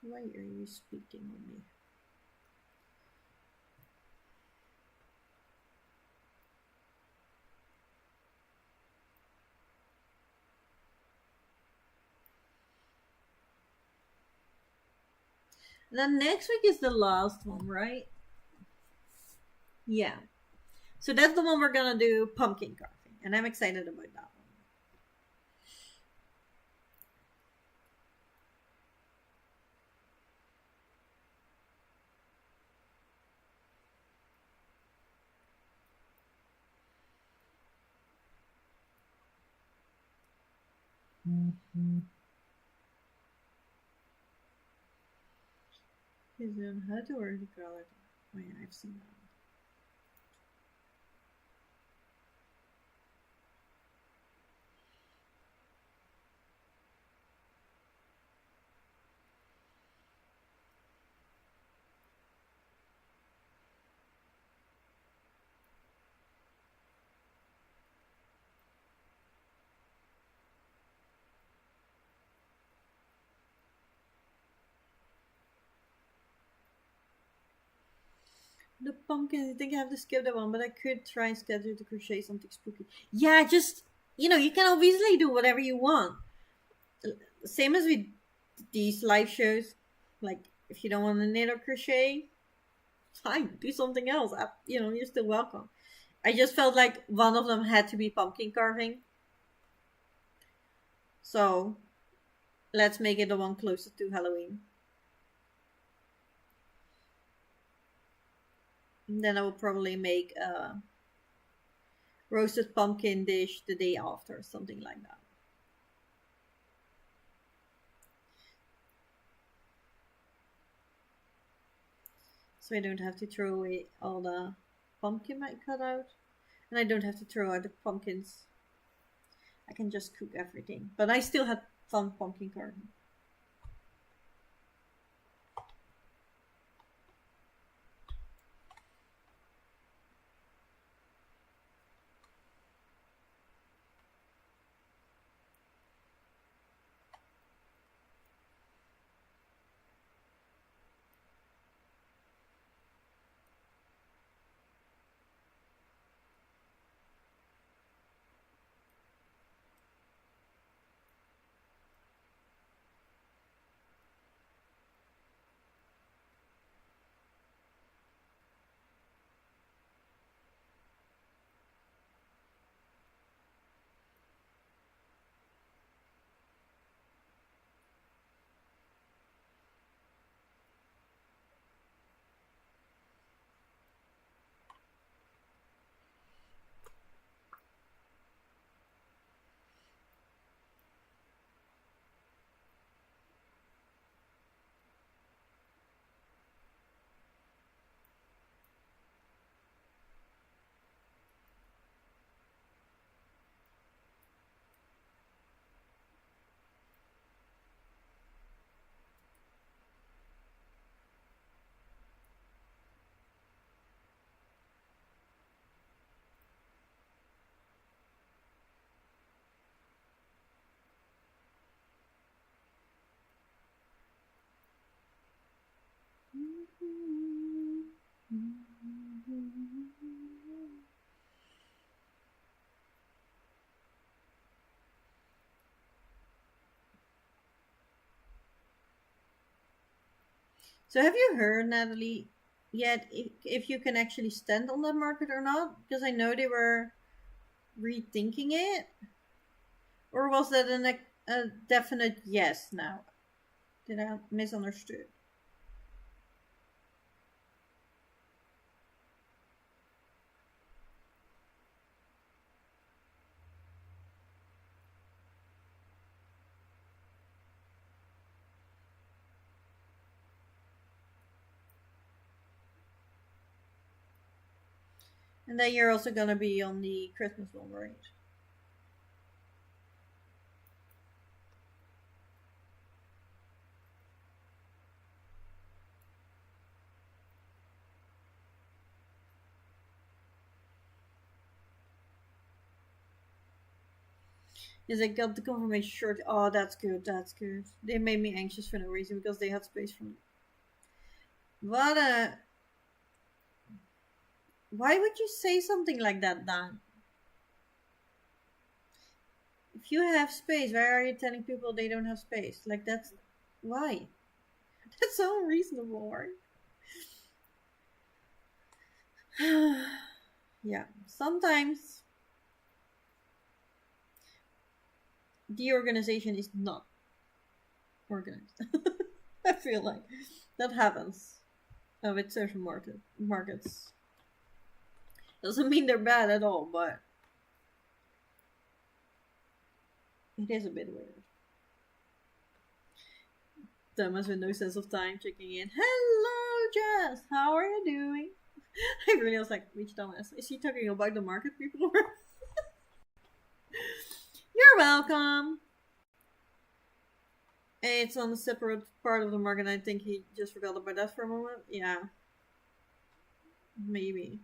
Why are you speaking on me? Then next week is the last one, right? Yeah. So that's the one we're gonna do pumpkin carving, and I'm excited about that one. Mm-hmm. Is it on how to or the color? Oh yeah, I've seen that. the pumpkins. I think I have to skip that one, but I could try and schedule to crochet something spooky. Yeah, just, you can obviously do whatever you want. Same as with these live shows. Like, if you don't want to knit or crochet, fine, do something else. You're still welcome. I just felt like one of them had to be pumpkin carving. So, let's make it the one closest to Halloween. And then I will probably make a roasted pumpkin dish the day after, something like that. So I don't have to throw away all the pumpkin I cut out. And I don't have to throw out the pumpkins. I can just cook everything. But I still had fun pumpkin carving. So have you heard, Natalie, yet if you can actually stand on that market or not? Because I know they were rethinking it. Or was that a definite yes now? Did I misunderstood? And then you're also gonna be on the Christmas one, right? Yes, I got the confirmation shirt. Oh, that's good. That's good. They made me anxious for no reason because they had space for me. What a. Why would you say something like that, Dan? If you have space, why are you telling people they don't have space? Like, that's. Why? That's so unreasonable, right? Yeah. Sometimes the organization is not organized. I feel like that happens with certain markets. Doesn't mean they're bad at all, but it is a bit weird. Thomas with no sense of time checking in. Hello, Jess. How are you doing? I really was like, which Thomas? Is he talking about the market people? You're welcome. It's on a separate part of the market. I think he just forgot about that for a moment. Yeah. Maybe.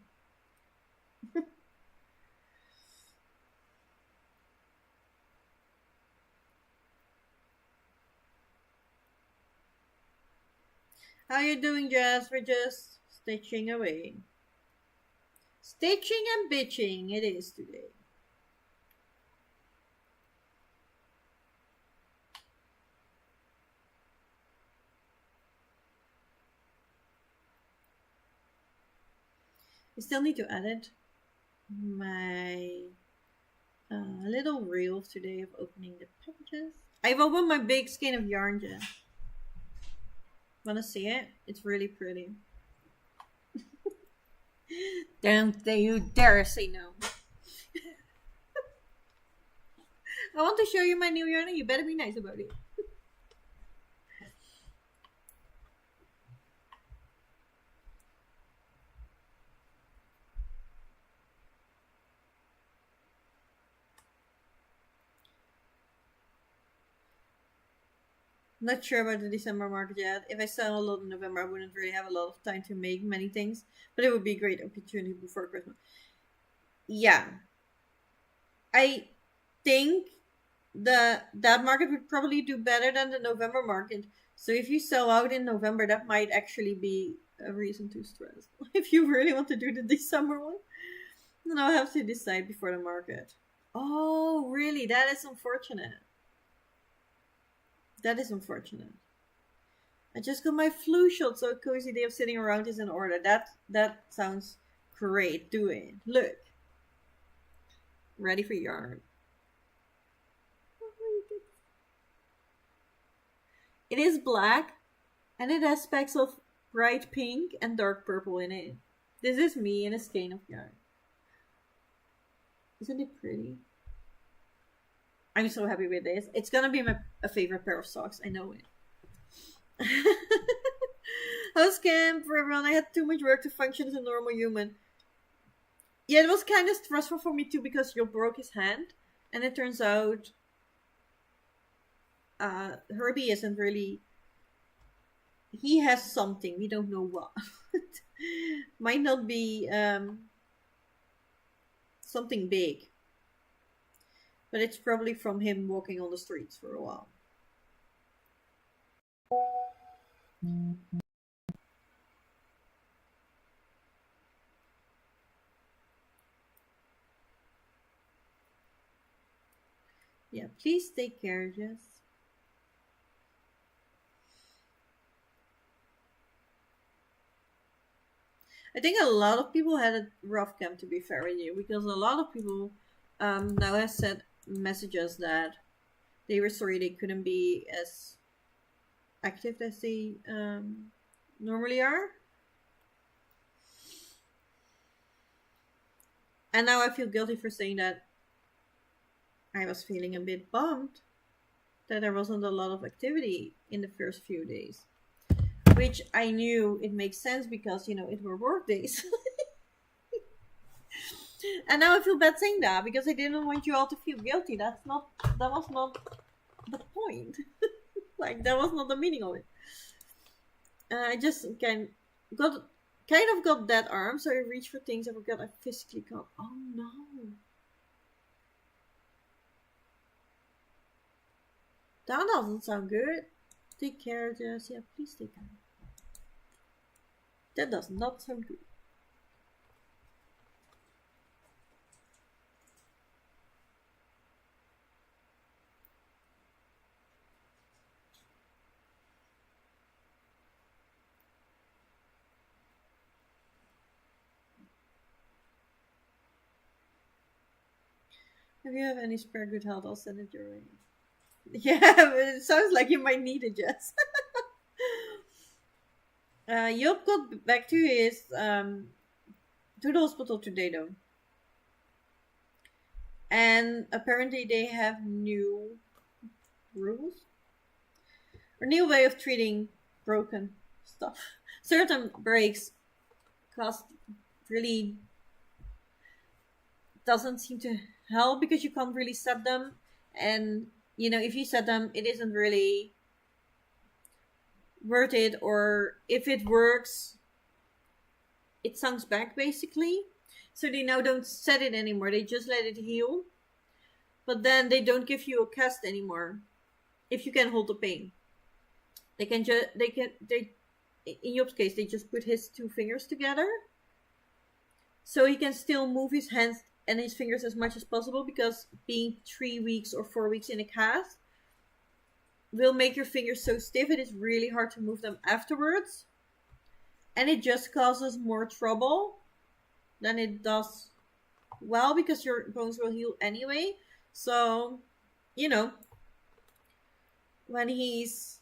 How you doing, Jess? We're just stitching away. Stitching and bitching it is today. I still need to edit my little reel today of opening the packages. I've opened my big skein of yarn yet. Wanna see it? It's really pretty. Don't you dare say no. I want to show you my new yarn and you better be nice about it. Not sure about the December market yet. If I sell a lot in November, I wouldn't really have a lot of time to make many things. But it would be a great opportunity before Christmas. Yeah. I think that market would probably do better than the November market. So if you sell out in November, that might actually be a reason to stress. If you really want to do the December one, then I'll have to decide before the market. Oh, really? That is unfortunate. That is unfortunate. I just got my flu shot, so a cozy day of sitting around is in order. That sounds great. Do it. Look. Ready for yarn. It is black, and it has specks of bright pink and dark purple in it. This is me in a skein of yarn. Isn't it pretty? I'm so happy with this. It's gonna be a favorite pair of socks. I know it. How's camp for everyone? I had too much work to function as a normal human. Yeah, it was kind of stressful for me too because Job broke his hand. And it turns out Herbie isn't really... He has something. We don't know what. Might not be something big. But it's probably from him walking on the streets for a while. Yeah, please take care, Jess. I think a lot of people had a rough camp, to be fair with you, because a lot of people now have sent messages that they were sorry they couldn't be as active as they normally are. And now I feel guilty for saying that I was feeling a bit bummed that there wasn't a lot of activity in the first few days. Which I knew it makes sense because, you know, it were work days. And now I feel bad saying that because I didn't want you all to feel guilty. That was not the point. Like, that was not the meaning of it. I just kind of got that arm, so I reached for things I forgot I physically got. Oh no. That doesn't sound good. Take care, Jess. Yeah, please take care. That does not sound good. If you have any spare good health, I'll send it your way. Yeah, but it sounds like you might need it, Jess. Job got back to his to the hospital today though. And apparently they have new rules. Or new way of treating broken stuff. Certain breaks cost really doesn't seem to help because you can't really set them, and you know, if you set them, it isn't really worth it, or if it works, it sunks back basically. So they now don't set it anymore, they just let it heal, but then they don't give you a cast anymore if you can hold the pain. They in Job's case, they just put his two fingers together. so he can still move his hands and his fingers as much as possible, because being 3 weeks or 4 weeks in a cast will make your fingers so stiff it is really hard to move them afterwards, and it just causes more trouble than it does well, because your bones will heal anyway. So, you know, when he's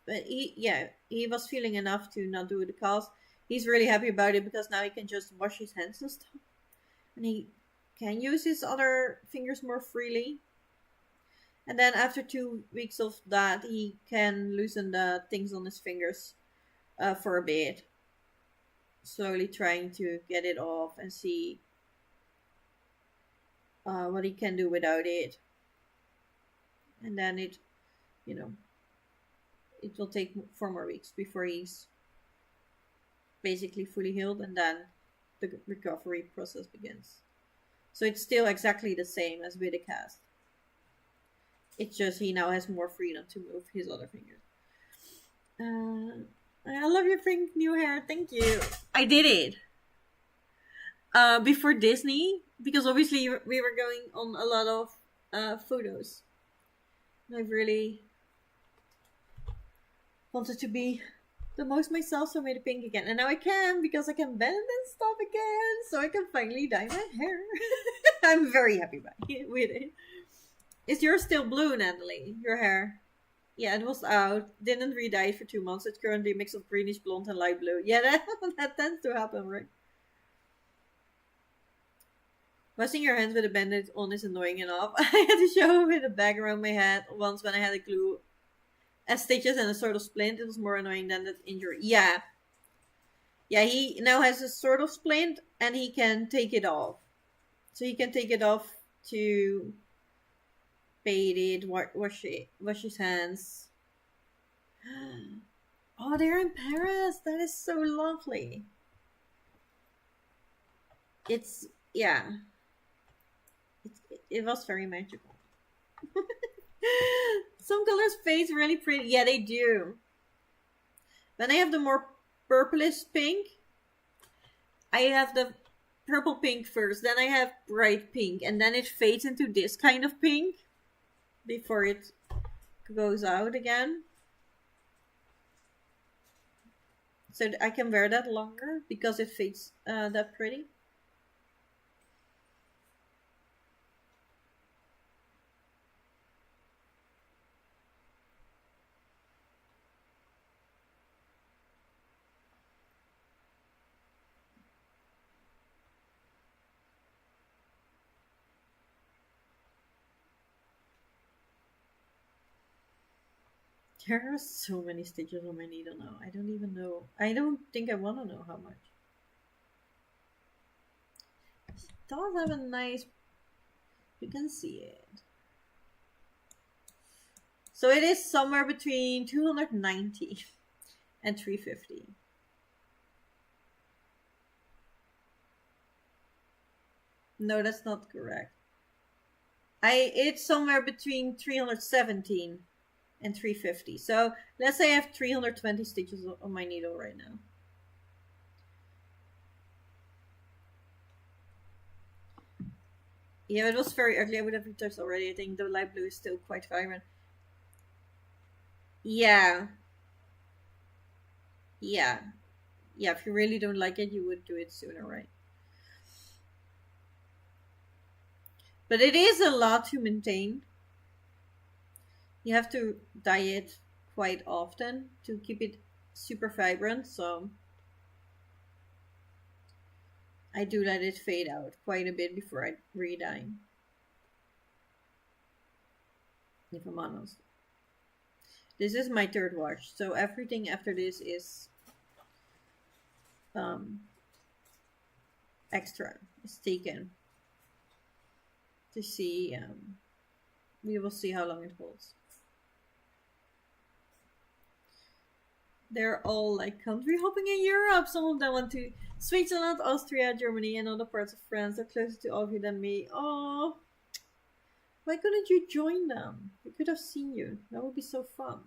but he was feeling enough to not do the cast. He's really happy about it, because now he can just wash his hands and stuff, and he can use his other fingers more freely. And then after 2 weeks of that, he can loosen the things on his fingers for a bit, slowly trying to get it off and see what he can do without it. And then it will take 4 more weeks before he's basically fully healed, and then the recovery process begins. So it's still exactly the same as with a cast. It's just he now has more freedom to move his other fingers. I love your pink new hair. Thank you. I did it before Disney, because obviously we were going on a lot of photos. And I really wanted to be the most myself, so I made it pink again. And now I can, because I can bend and stuff again, so I can finally dye my hair. I'm very happy with it. Is yours still blue, Natalie? Your hair? Yeah, it was out. Didn't re-dye it for 2 months. It's currently a mix of greenish blonde and light blue. Yeah, that tends to happen, right? Washing your hands with a bandage on is annoying enough. I had to show with a bag around my head once when I had a glue as stitches and a sort of splint. It was more annoying than that injury. Yeah. Yeah, he now has a sort of splint, and he can take it off. So he can take it off to bathe it, wash his hands. Oh, they're in Paris. That is so lovely. It's, yeah. It was very magical. Some colors fade really pretty. Yeah, they do. Then I have the more purplish pink. I have the purple pink first. Then I have bright pink. And then it fades into this kind of pink before it goes out again. So I can wear that longer because it fades that pretty. There are so many stitches on my needle now. I don't even know. I don't think I want to know how much. It does have a nice... You can see it. So it is somewhere between 290 and 350. No, that's not correct. It's somewhere between 317 and 350. So let's say I have 320 stitches on my needle right now. Yeah, it was very ugly. I would have retouched already. I think the light blue is still quite vibrant. Yeah. Yeah. Yeah, if you really don't like it, you would do it sooner, right? But it is a lot to maintain. You have to dye it quite often to keep it super vibrant, so I do let it fade out quite a bit before I re-dye, if I'm honest. This is my third wash, so everything after this is extra. It's taken to see. We will see how long it holds. They're all like country hopping in Europe. Some of them went to Switzerland, Austria, Germany, and other parts of France. They're closer to all of you than me. Oh, why couldn't you join them? We could have seen you. That would be so fun.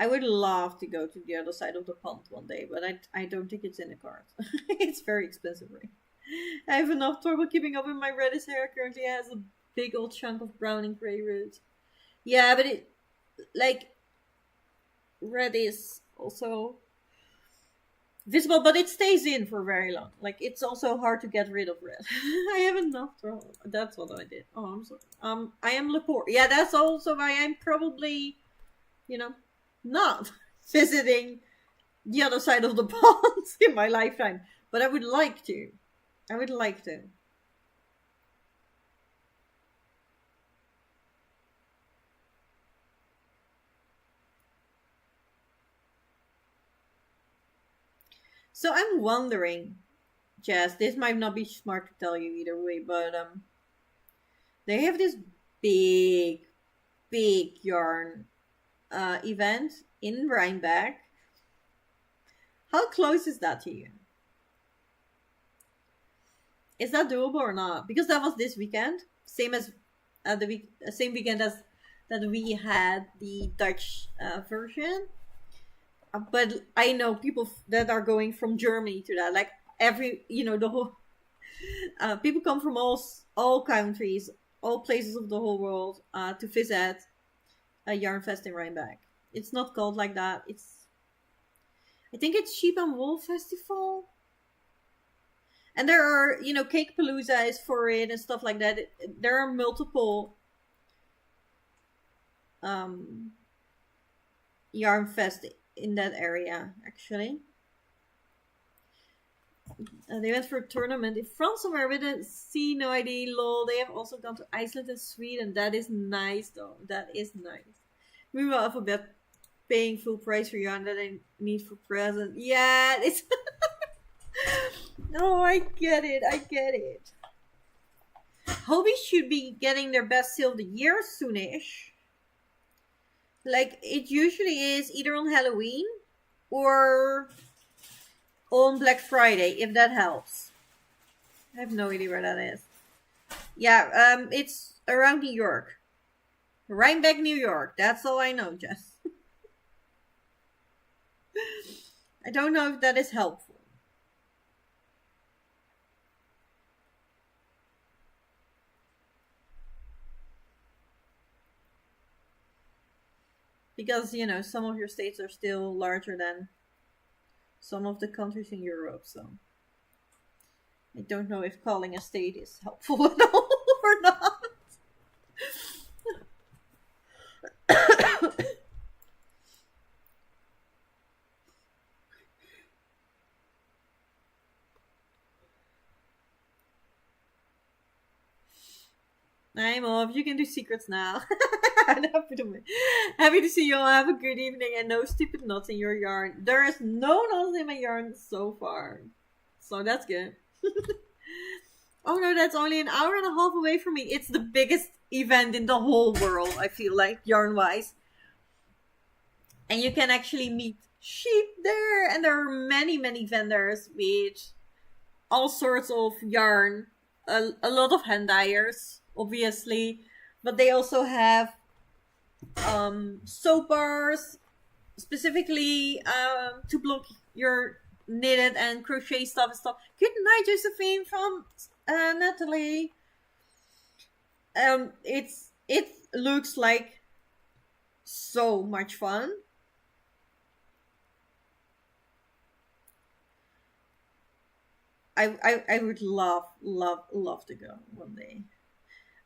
I would love to go to the other side of the pond one day, but I don't think it's in the cards. It's very expensive, right? I have enough trouble keeping up with my reddish hair. Currently has a big old chunk of brown and gray roots. Yeah, but it, like, red is also visible, but it stays in for very long. Like, it's also hard to get rid of red. I have enough trouble. That's what I did. Oh, I'm sorry. I am Lepore. Yeah, that's also why I'm probably, not visiting the other side of the pond in my lifetime. But I would like to. I would like to. So I'm wondering, Jess, this might not be smart to tell you either way, but they have this big, big yarn event in Rhinebeck. How close is that to you? Is that doable or not? Because that was this weekend, same as same weekend as that we had the Dutch version. But I know people that are going from Germany to that. Like the whole people come from all countries, all places of the whole world to visit a yarn fest in Rhinebeck. It's not called like that. I think it's Sheep and Wool Festival. And there are, Cake Palooza is for it and stuff like that. There are multiple yarn fest in that area, actually. They went for a tournament in France somewhere with a C, no ID, lol. They have also gone to Iceland and Sweden. That is nice, though. That is nice. Meanwhile, Alphabet paying full price for yarn that I need for present. Yeah, it's... No, I get it. Hobbies should be getting their best sale of the year soonish. Like, it usually is either on Halloween or on Black Friday, if that helps. I have no idea where that is. Yeah, it's around New York. Rhinebeck, New York. That's all I know, Jess. I don't know if that is helpful. Because, some of your states are still larger than some of the countries in Europe, so I don't know if calling a state is helpful at all or not. I'm off. You can do secrets now. Happy to see you all. Have a good evening and no stupid knots in your yarn. There is no knots in my yarn so far. So that's good. Oh no, that's only an hour and a half away from me. It's the biggest event in the whole world, I feel like, yarn-wise. And you can actually meet sheep there. And there are many, many vendors with all sorts of yarn. A lot of hand dyers, obviously, but they also have soap bars specifically to block your knitted and crochet stuff and stuff. Good night, Josephine from Natalie. It looks like so much fun. I would love to go one day.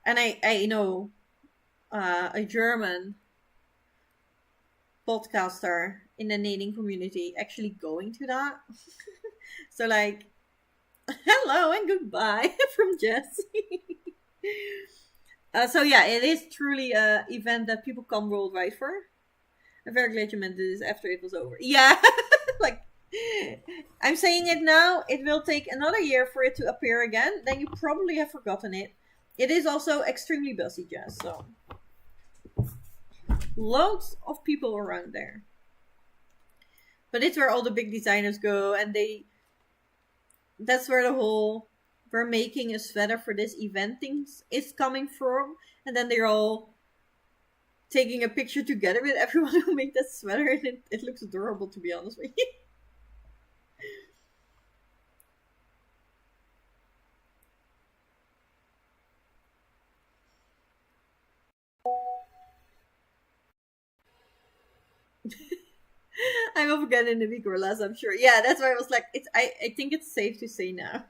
And I know a German podcaster in the knitting community actually going to that. So like, hello and goodbye from Jessie. So yeah, it is truly a event that people come worldwide for. I'm very glad you meant this after it was over. Yeah, like, I'm saying it now. It will take another year for it to appear again. Then you probably have forgotten it. It is also extremely busy, Jess, so loads of people around there. But it's where all the big designers go, and that's where the whole we're making a sweater for this event things is coming from. And then they're all taking a picture together with everyone who made that sweater, and it looks adorable, to be honest with you. I will forget in a week or less, I'm sure. Yeah, that's why I was like, I think it's safe to say now.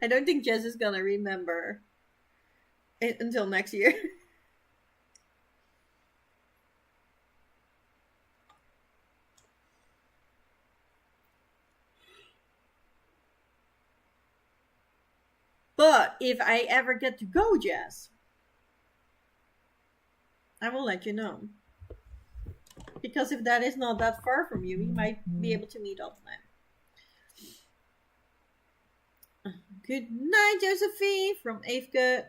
I don't think Jess is gonna remember it until next year. But if I ever get to go, Jess, I will let you know. Because if that is not that far from you, we might be able to meet up then. Good night, Josephine from Eefke.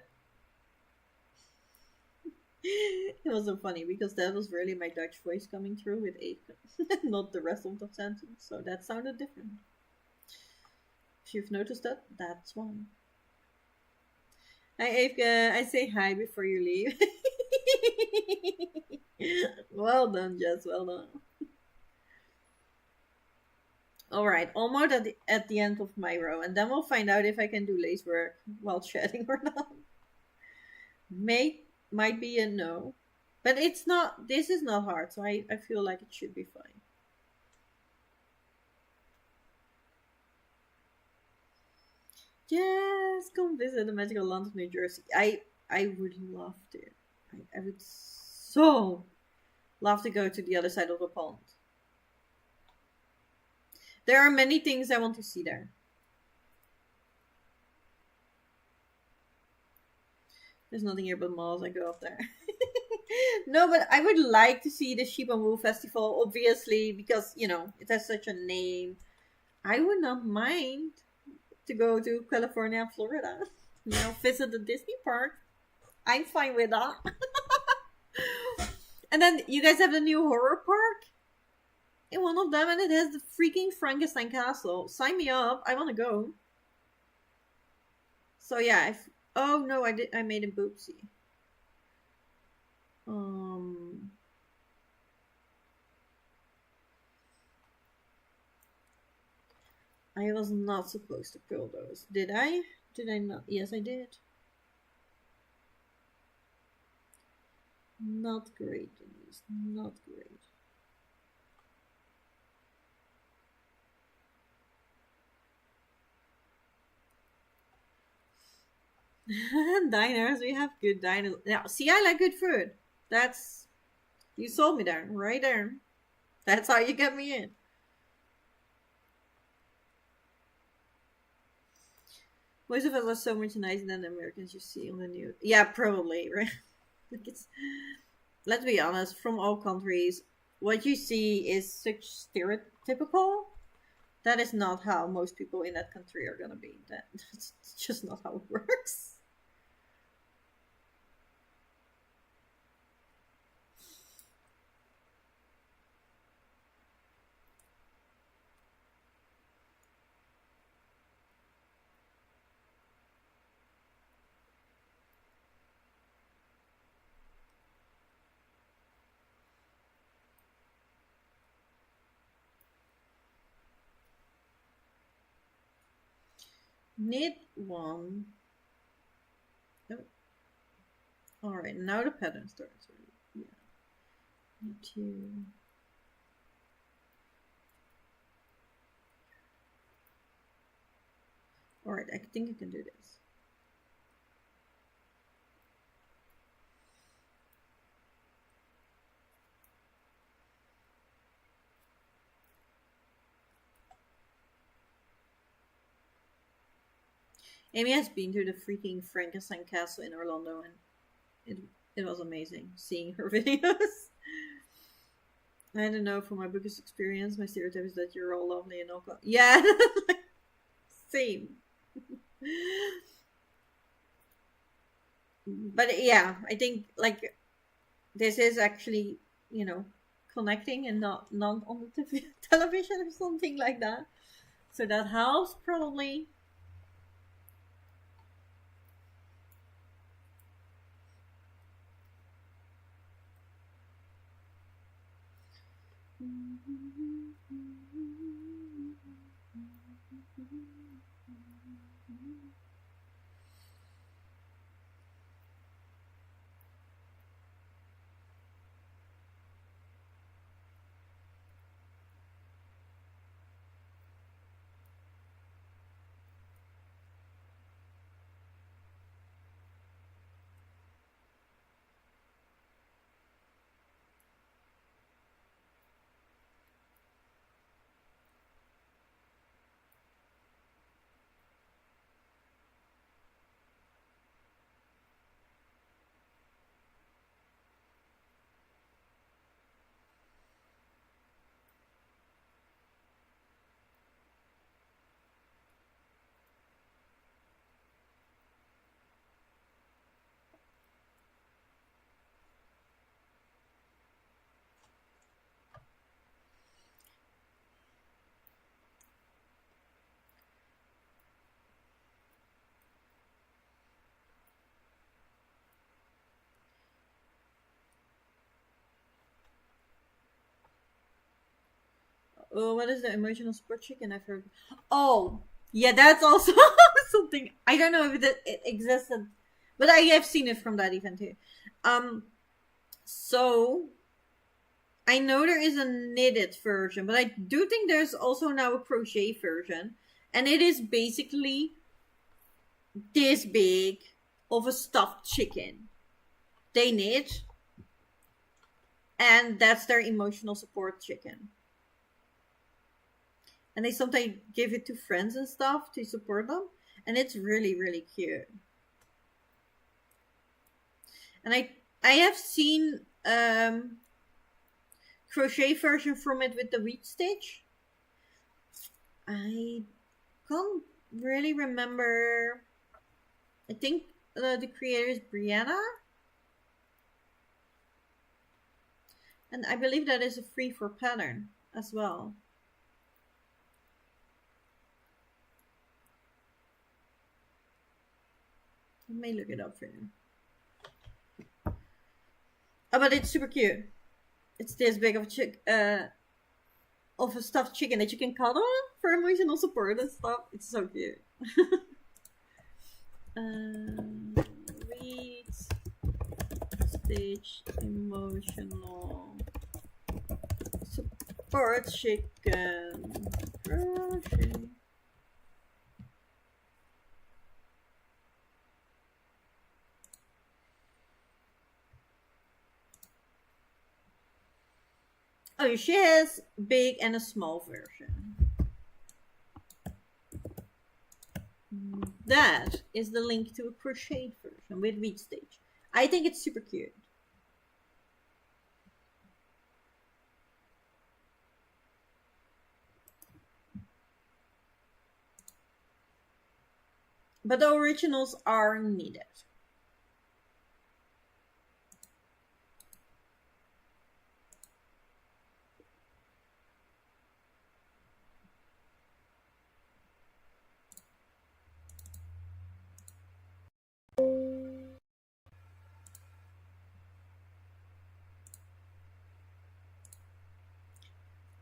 It was so funny because that was really my Dutch voice coming through with Eefke, not the rest of the sentence. So that sounded different. If you've noticed that, that's one. Hi, Eefke. I say hi before you leave. Well done, Jess. Well done. All right, almost at the end of my row, and then we'll find out if I can do lace work while shedding or not. Might be a no, but it's not. This is not hard, so I feel like it should be fine. Yes, come visit the magical land of New Jersey. I would love to. I would so love to go to the other side of the pond. There are many things I want to see there. There's nothing here but malls. I go up there. No, but I would like to see the Sheep and Wool Festival, obviously, because, you know, it has such a name. I would not mind to go to California and Florida. You know, visit the Disney park. I'm fine with that. And then you guys have the new horror park in one of them, and it has the freaking Frankenstein castle. Sign me up. I want to go. So yeah, oh no, I made a boopsie. I was not supposed to curl those. Did I? Did I not? Yes, I did. Not great, Denise. Not great. Diners, we have good diners. Now, see, I like good food. That's, you sold me there, right there. That's how you get me in. Most of us are so much nicer than the Americans you see on the news. Yeah, probably, right? Like it's, let's be honest, from all countries, what you see is such stereotypical. That is not how most people in that country are gonna be. That's just not how it works. Knit one. Oh. Alright, now the pattern starts. Yeah. Knit two. Alright, I think I can do this. Amy has been to the freaking Frankenstein castle in Orlando, and it was amazing seeing her videos. I don't know, from my bookish experience, my stereotype is that you're all lovely and all. Yeah, same. But yeah, I think like this is actually, you know, connecting and not on the television or something like that. So that helps probably. Oh, what is the emotional support chicken I've heard? Oh, yeah, that's also something. I don't know if it existed, but I have seen it from that event too. So I know there is a knitted version, but I do think there's also now a crochet version, and it is basically this big of a stuffed chicken. They knit, and that's their emotional support chicken. And they sometimes give it to friends and stuff to support them. And it's really, really cute. And I have seen crochet version from it with the wheat stitch. I can't really remember. I think the creator is Brianna. And I believe that is a free for pattern as well. I may look it up for you. Oh, but it's super cute. It's this big of a stuffed chicken that you can cuddle for emotional support and stuff. It's so cute. Read stitch emotional support chicken crochet. Oh, she has big and a small version. That is the link to a crocheted version with wheat stitch. I think it's super cute. But the originals are needed.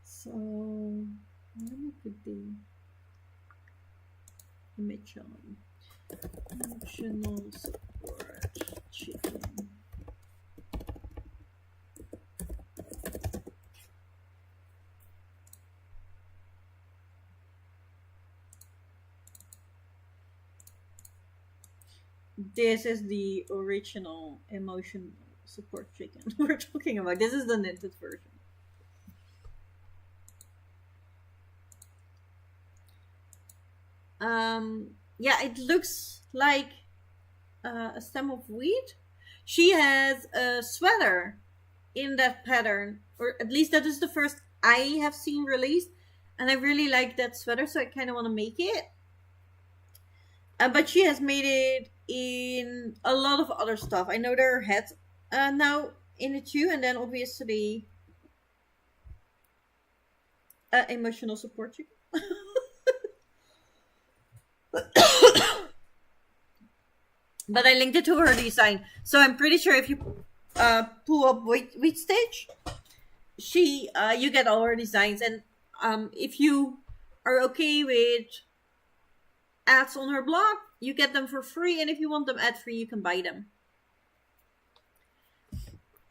So let me put the image on. Emotional support chicken. This is the original emotional support chicken we're talking about. This is the knitted version. Yeah, it looks like a stem of wheat. She has a sweater in that pattern, or at least that is the first I have seen released, and I really like that sweater, so I kind of want to make it. But she has made it in a lot of other stuff. I know there are hats now in it too, and then obviously emotional support chicken. But I linked it to her design, so I'm pretty sure if you pull up wheat stitch, you get all her designs, and if you are okay with ads on her blog, you get them for free, and if you want them ad free, you can buy them.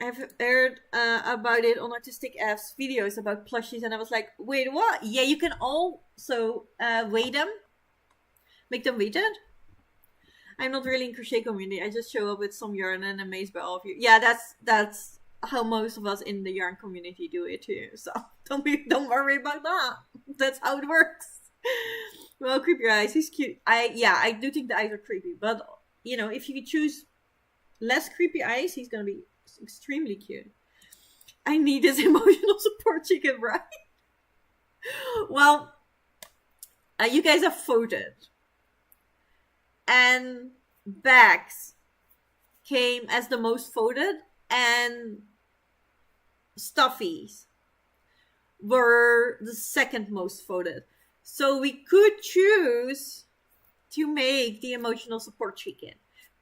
I've heard about it on Artistic F's videos about plushies, and I was like, wait, what? Yeah, you can also weigh them, make them weighted. I'm not really in crochet community. I just show up with some yarn and amazed by all of you. Yeah, that's how most of us in the yarn community do it too. So don't worry about that. That's how it works. Well, creepy eyes. He's cute. I do think the eyes are creepy, but you know, if you choose less creepy eyes, he's gonna be extremely cute. I need this emotional support chicken, right? Well, you guys have voted, and bags came as the most voted, and stuffies were the second most voted. So we could choose to make the emotional support chicken,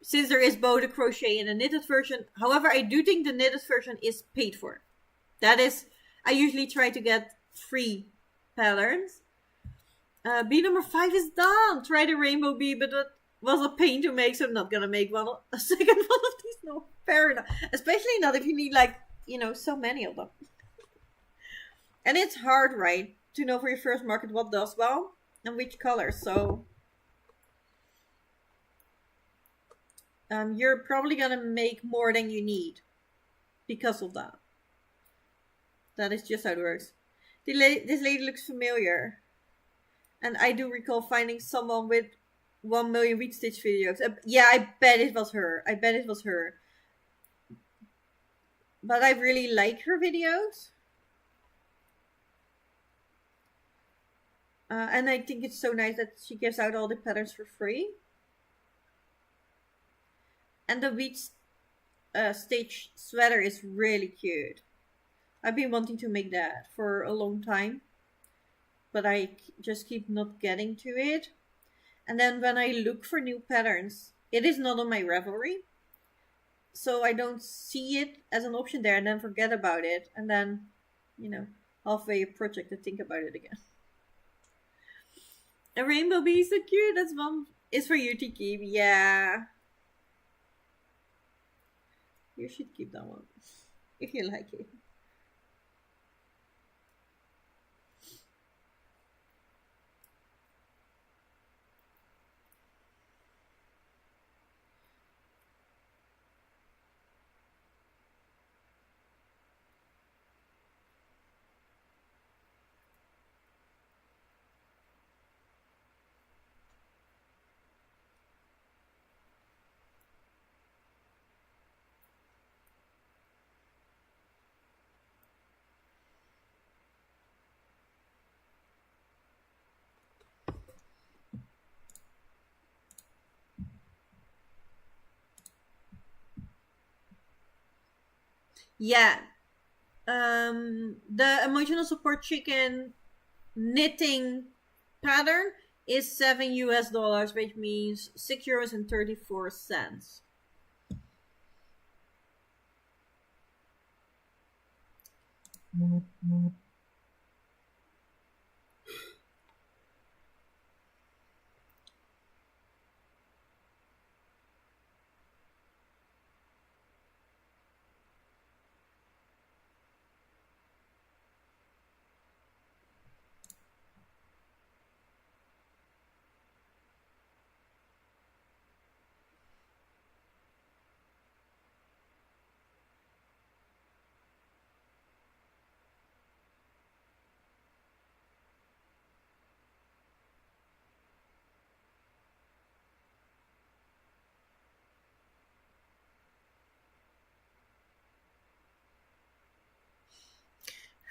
since there is both a crochet and a knitted version. However, I do think the knitted version is paid for. That is, I usually try to get free patterns. Bee number 5 is done. Try the rainbow bee, but it was a pain to make, so I'm not gonna make a second one of these. No, fair enough. Especially not if you need, like, you know, so many of them. And it's hard, right, to know for your first market what does well and which color. So you're probably gonna make more than you need because of that. That is just how it works. This lady looks familiar, and I do recall finding someone with 1 million wheat stitch videos. Yeah, I bet it was her. But I really like her videos. And I think it's so nice that she gives out all the patterns for free. And the wheat stitch sweater is really cute. I've been wanting to make that for a long time, but I just keep not getting to it. And then when I look for new patterns, it is not on my Ravelry, so I don't see it as an option there, and then forget about it, and then, you know, halfway a project to think about it again. A rainbow bee is so cute. That's one is for you to keep. Yeah, you should keep that one if you like it. Yeah. The emotional support chicken knitting pattern is $7 US, which means €6.34.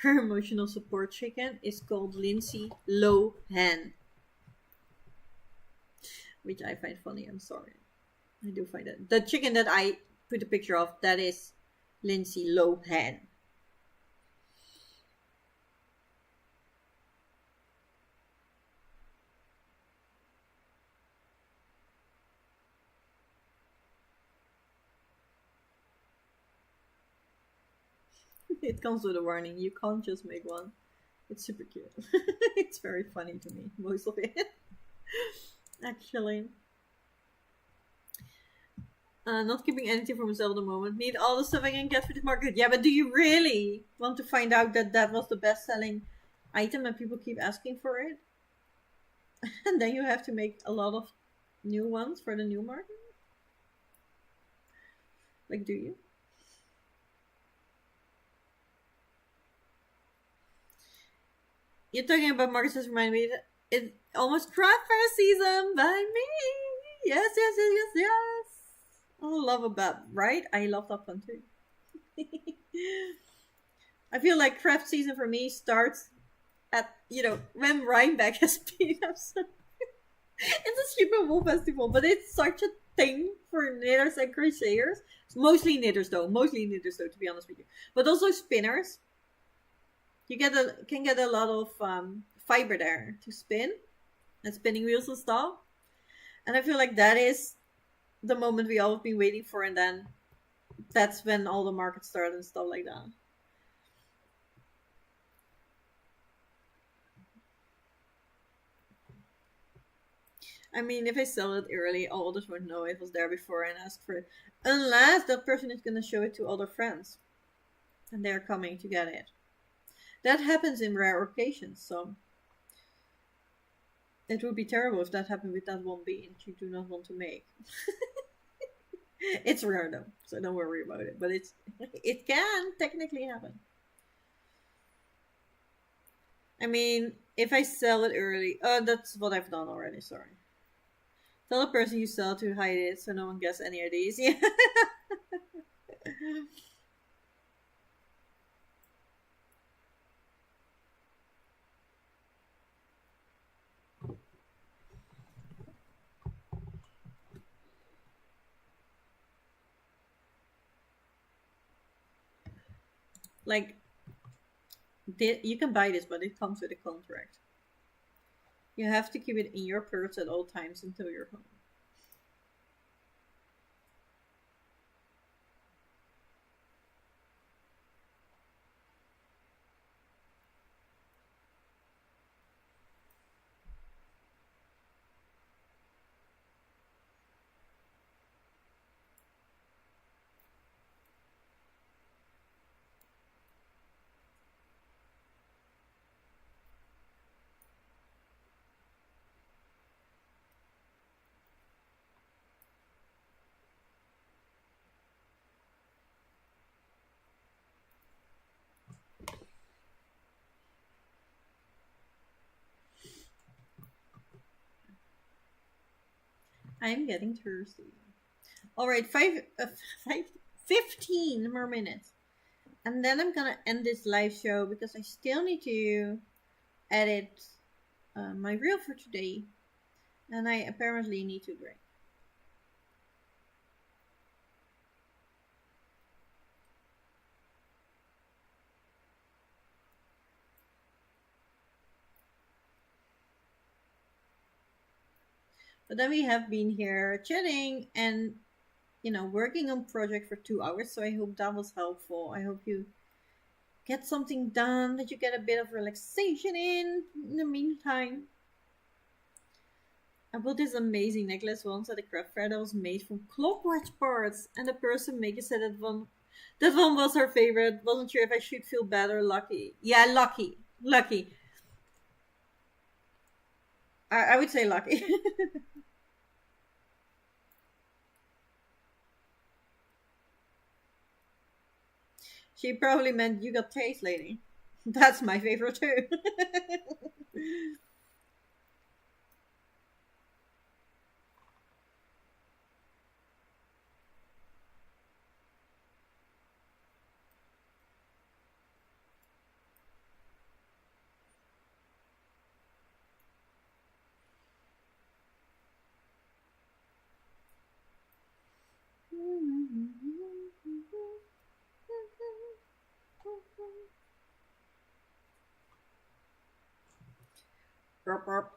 Her emotional support chicken is called Lindsay Lohan, which I find funny. I'm sorry. I do find it. The chicken that I put a picture of, that is Lindsay Lohan. It comes with a warning. You can't just make one. It's super cute. It's very funny to me, most of it. Actually. Not keeping anything for myself at the moment. Need all the stuff I can get for this market. Yeah, but do you really want to find out that that was the best-selling item and people keep asking for it? And then you have to make a lot of new ones for the new market? Like, do you? You're talking about markets just remind me that it's almost craft fair season by me. Yes, yes, yes, yes, yes. I love a bat, right? I love that one too. I feel like craft season for me starts at, when Rhinebeck has been up. It's a stupid wool festival, but it's such a thing for knitters and crocheters. It's mostly knitters though, to be honest with you. But also spinners. You can get a lot of fiber there to spin, and spinning wheels and stuff. And I feel like that is the moment we all have been waiting for, and then that's when all the markets start and stuff like that. I mean, if I sell it early, all others won't know it was there before and ask for it. Unless that person is going to show it to other friends. And they're coming to get it. That happens in rare occasions, so it would be terrible if that happened with that one bean you do not want to make. It's rare though, so don't worry about it. But it can technically happen. I mean, if I sell it early, that's what I've done already. Sorry. Tell the person you sell to hide it so no one gets any of these. Yeah. Like, you can buy this, but it comes with a contract. You have to keep it in your purse at all times until you're home. I'm getting thirsty. All right, 15 more minutes. And then I'm gonna end this live show because I still need to edit my reel for today. And I apparently need to drink. But then we have been here chatting and, working on project for 2 hours. So I hope that was helpful. I hope you get something done, that you get a bit of relaxation in the meantime. I bought this amazing necklace once at a craft fair that was made from clockwatch parts. And the person making said that one was her favorite. Wasn't sure if I should feel bad or lucky. Yeah, lucky. Lucky. I would say lucky. She probably meant you got taste, lady. That's my favorite too. Burp, burp.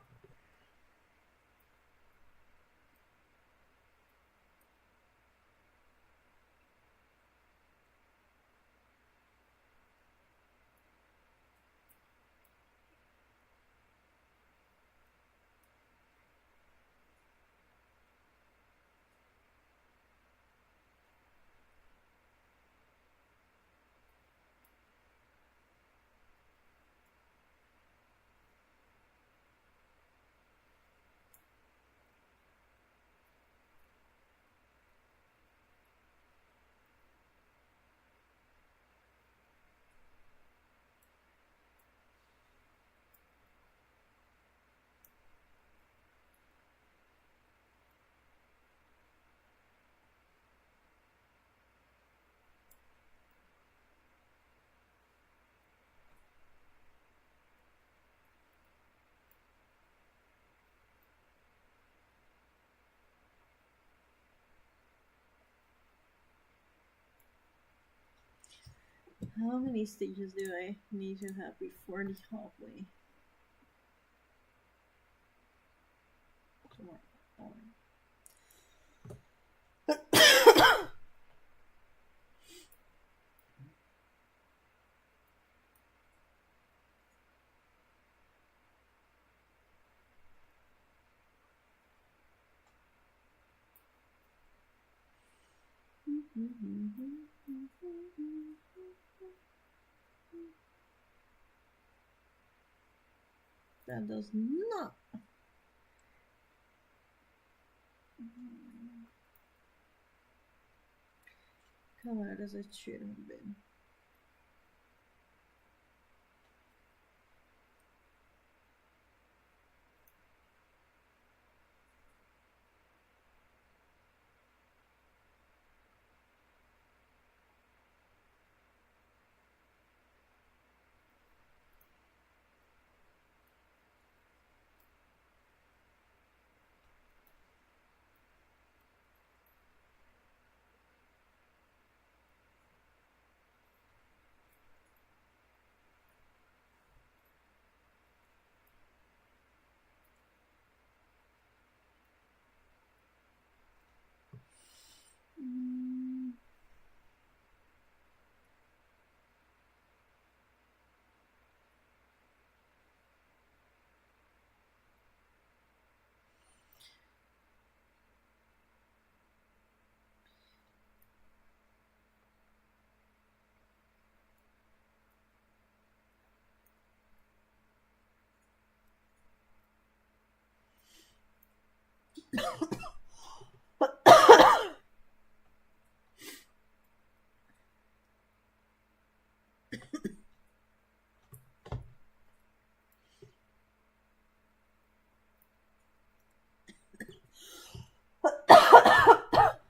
How many stitches do I need to have before the halfway? That does not. Come out as it should have been.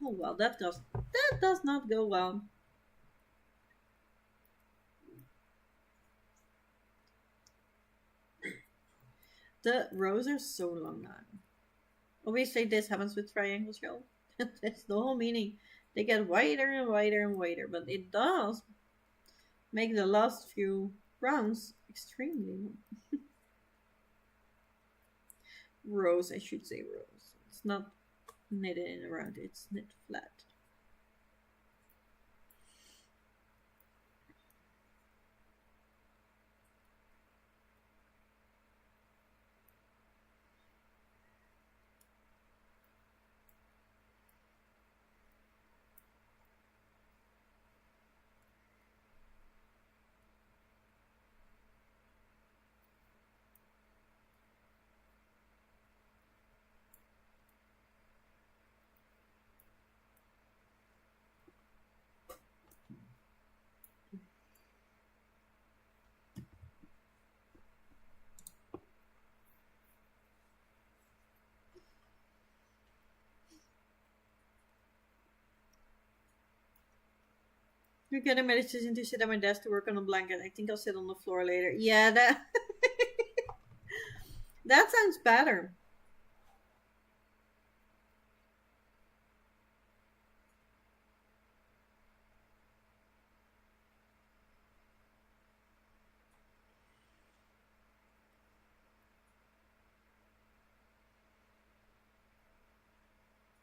Oh well, that does not go well. The rows are so long now. Obviously, this happens with triangle shell. That's the whole meaning. They get wider and wider and wider, but it does make the last few rounds extremely long. Rows, I should say rows. It's not knitted in around, it's knit flat. You're getting my decision to sit at my desk to work on a blanket. I think I'll sit on the floor later. Yeah, that that sounds better.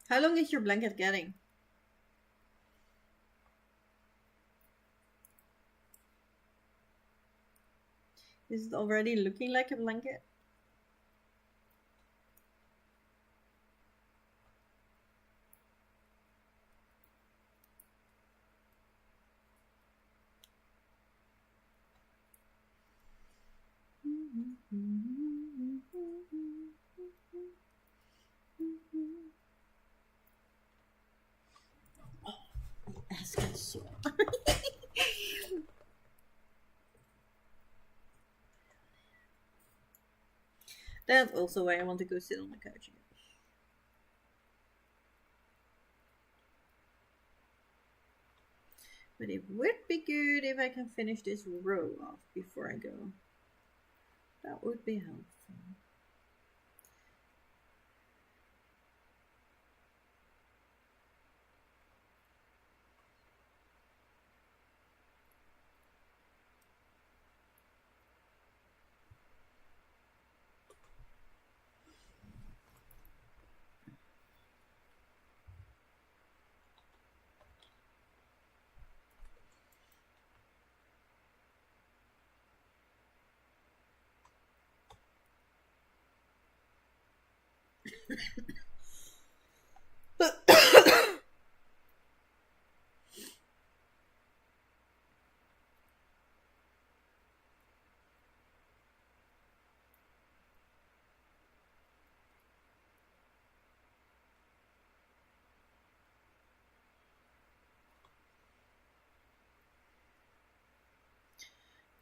How long is your blanket getting? Is it already looking like a blanket? So. That's also why I want to go sit on the couch again. But it would be good if I can finish this row off before I go. That would be helpful.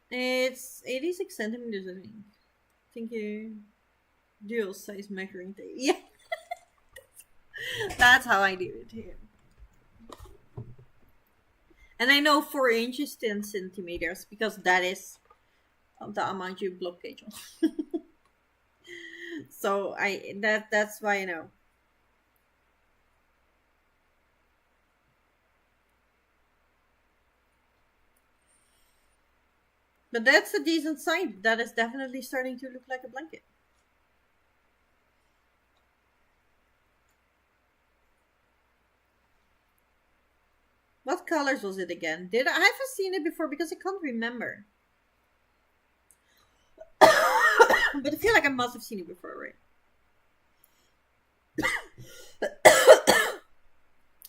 It's 86 centimeters, I think. Thank you. Dual size measuring tape. Yeah. That's how I do it here. And I know 4 inches 10 centimeters because that is the amount you block gauge on. So that's why I know. But that's a decent size. That is definitely starting to look like a blanket. What colors was it again? I haven't seen it before because I can't remember. But I feel like I must have seen it before, right?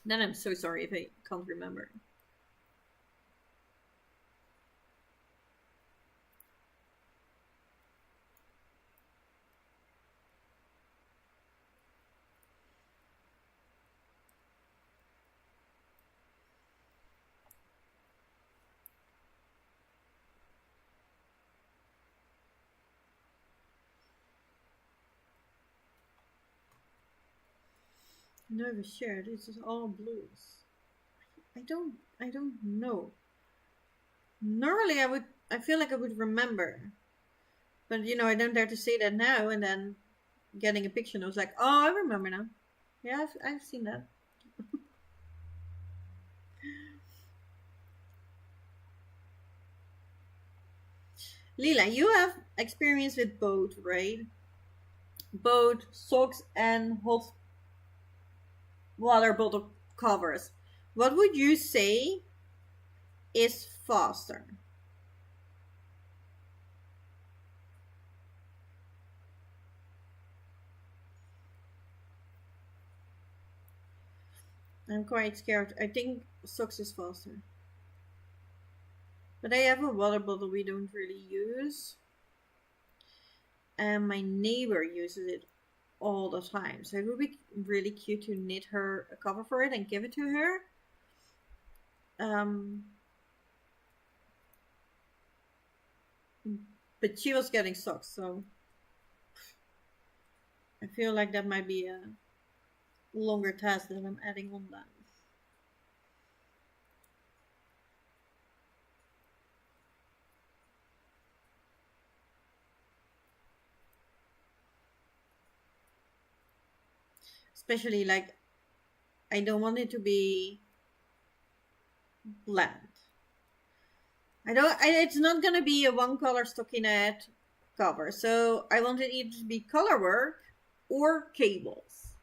Then I'm so sorry if I can't remember. Never shared. This is all blues. I don't know. Normally I feel like I would remember. But I don't dare to say that now, and then getting a picture and I was like, oh, I remember now. Yeah, I've seen that. Lila, you have experience with both, right? Both socks and hot water bottle covers. What would you say is faster? I'm quite scared. I think socks is faster. But I have a water bottle we don't really use. And my neighbor uses it all the time. So it would be really cute to knit her a cover for it and give it to her. But she was getting socks, so I feel like that might be a longer task that I'm adding on that. Especially like I don't want it to be bland. It's not gonna be a one color stockinette cover. So I want it either to be color work or cables.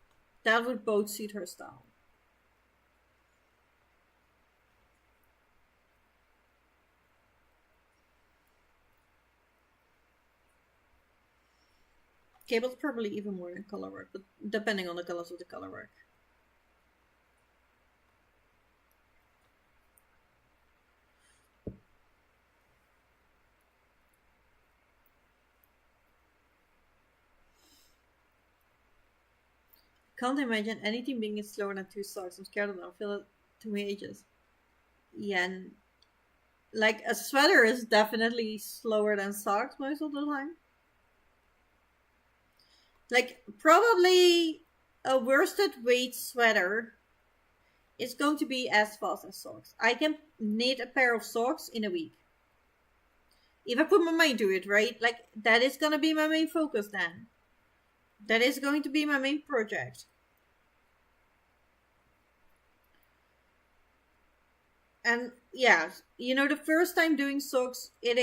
That would both suit her style. Cables probably even more than color work, but depending on the colors of the color work. Can't imagine anything being slower than 2 socks. I'm scared of that. I feel it too many ages. Yeah, and like a sweater is definitely slower than socks most of the time. Like probably a worsted weight sweater is going to be as fast as socks. I can knit a pair of socks in a week. If I put my mind to it, right? Like that is gonna be my main focus then. That is going to be my main project. And yeah, the first time doing socks, it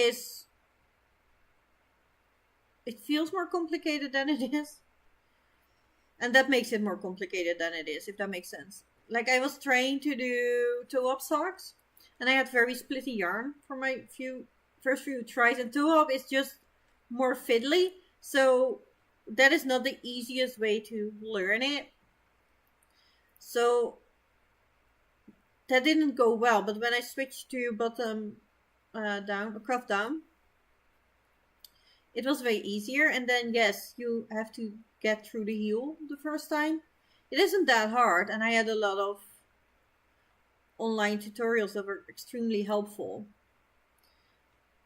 feels more complicated than it is. And that makes it more complicated than it is, if that makes sense. Like I was trying to do toe-up socks, and I had very splitty yarn for my first few tries, and toe-up is just more fiddly. So that is not the easiest way to learn it. So that didn't go well. But when I switched to bottom down, craft down, it was way easier. And then yes, you have to get through the heel the first time. It isn't that hard, and I had a lot of online tutorials that were extremely helpful.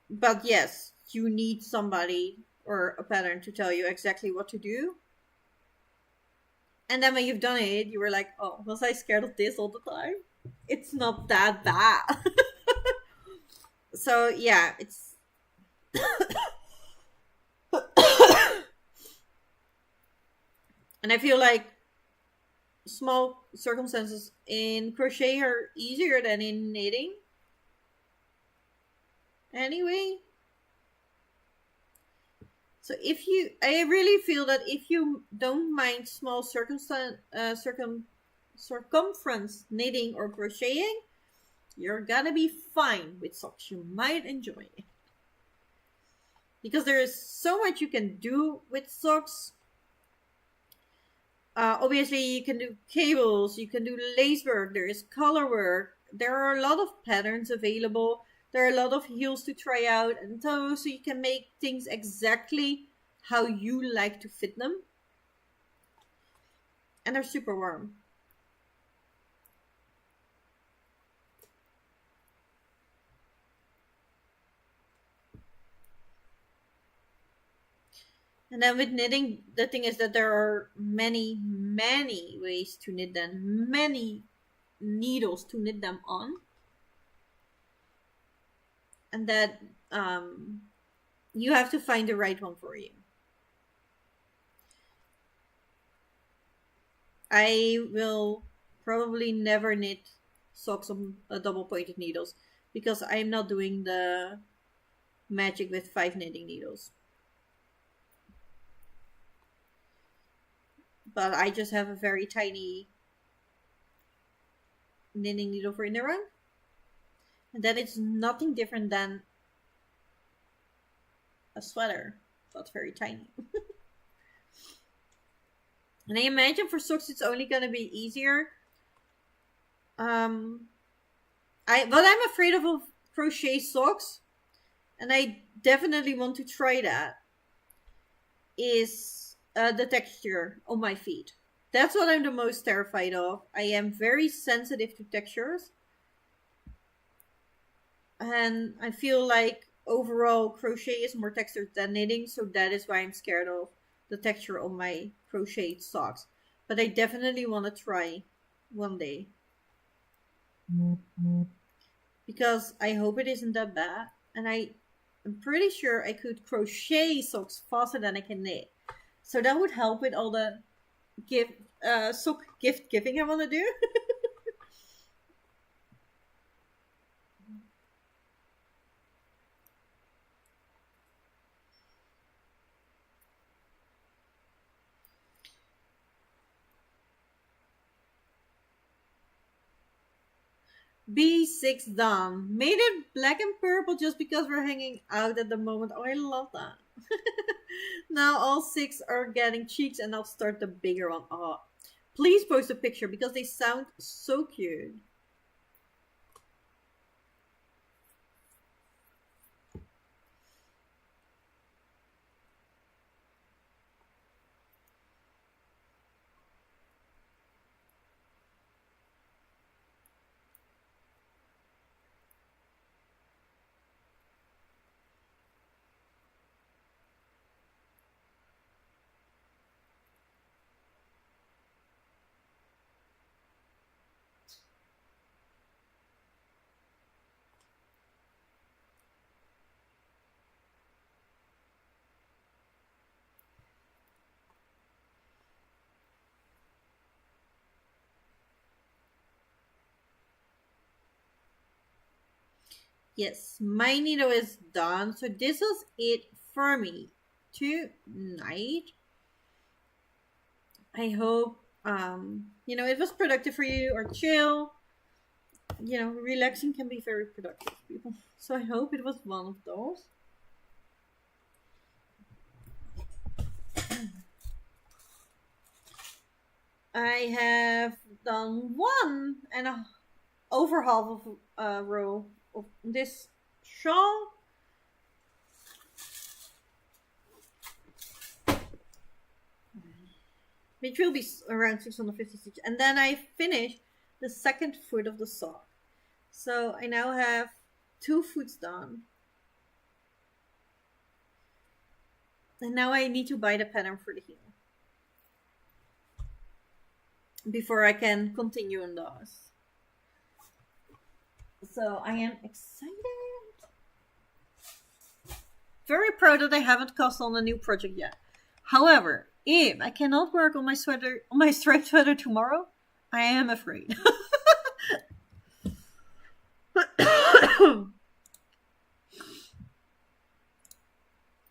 But yes, you need somebody or a pattern to tell you exactly what to do. And then when you've done it, you were like, oh, was I scared of this all the time? It's not that bad. So yeah, it's and I feel like small circumstances in crochet are easier than in knitting. Anyway. So I really feel that if you don't mind small circumference knitting or crocheting, you're gonna be fine with socks. You might enjoy it. Because there is so much you can do with socks. Obviously, you can do cables, you can do lace work, there is color work, there are a lot of patterns available, there are a lot of heels to try out and toes, so you can make things exactly how you like to fit them. And they're super warm. And then with knitting, the thing is that there are many, many ways to knit them, many needles to knit them on. And that you have to find the right one for you. I will probably never knit socks on double pointed needles because I'm not doing the magic with 5 knitting needles. But I just have a very tiny knitting needle for inner run. And then it's nothing different than a sweater, but very tiny. And I imagine for socks it's only gonna be easier. What I'm afraid of crochet socks, and I definitely want to try that, is the texture on my feet. That's what I'm the most terrified of. I am very sensitive to textures. And I feel like overall crochet is more textured than knitting, so that is why I'm scared of the texture on my crocheted socks. But I definitely want to try one day. Because I hope it isn't that bad. And I'm pretty sure I could crochet socks faster than I can knit. So that would help with all the sock gift giving I want to do. B6 done. Made it black and purple just because we're hanging out at the moment. Oh, I love that. Now all 6 are getting cheeks and I'll start the bigger one. Oh, please post a picture because they sound so cute. Yes, my needle is done. So this was it for me tonight. I hope it was productive for you or chill. Relaxing can be very productive, people. So I hope it was one of those. I have done over half of a row of this shawl. Which will be around 650 stitches. And then I finish the second foot of the sock. So I now have 2 foots done. And now I need to buy the pattern for the heel. Before I can continue on those. So I am excited. Very proud that I haven't cast on a new project yet. However, if I cannot work on my striped sweater tomorrow, I am afraid.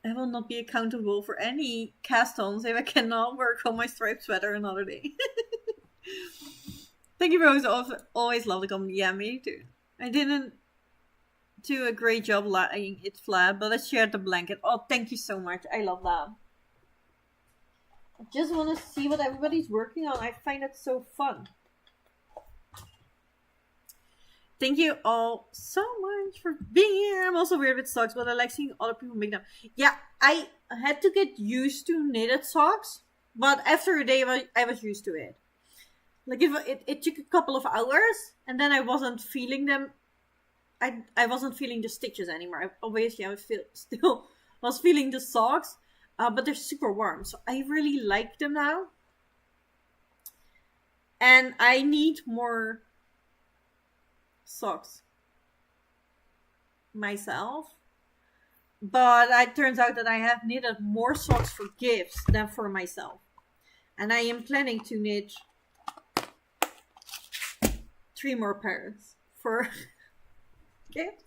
I will not be accountable for any cast-ons if I cannot work on my striped sweater another day. Thank you, Rose. Always love the comment. Yeah, me too. I didn't do a great job laying it flat, but I shared the blanket. Oh, thank you so much. I love that. I just want to see what everybody's working on. I find it so fun. Thank you all so much for being here. I'm also weird with socks, but I like seeing other people make them. Yeah, I had to get used to knitted socks, but after a day, I was used to it. Like, it took a couple of hours, and then I wasn't feeling them. I wasn't feeling the stitches anymore. Obviously, I still was feeling the socks, but they're super warm, so I really like them now. And I need more socks myself, but it turns out that I have knitted more socks for gifts than for myself, and I am planning to knit 3 more pairs for gifts.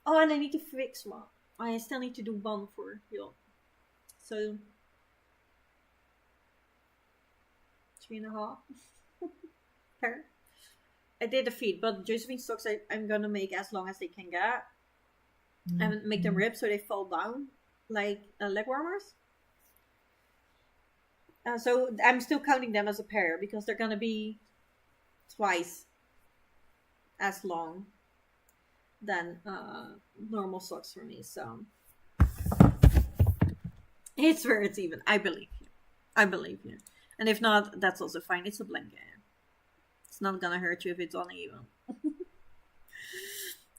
Oh, and I need to fix one. I still need to do one for heel, so 3.5 pair. I did the feet, but Josephine socks I'm gonna make as long as they can get. And make them rip so they fall down like leg warmers. So I'm still counting them as a pair because they're gonna be twice as long than normal socks for me. So it's where it's even. I believe you. And if not, that's also fine. It's a blanket. It's not gonna hurt you if it's uneven.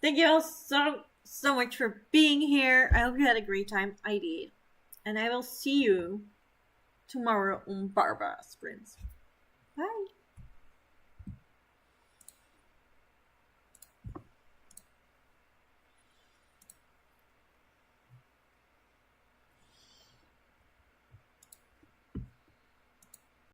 Thank you all so much for being here. I hope you had a great time. I did. And I will see you tomorrow on Barbara's Sprints. Bye.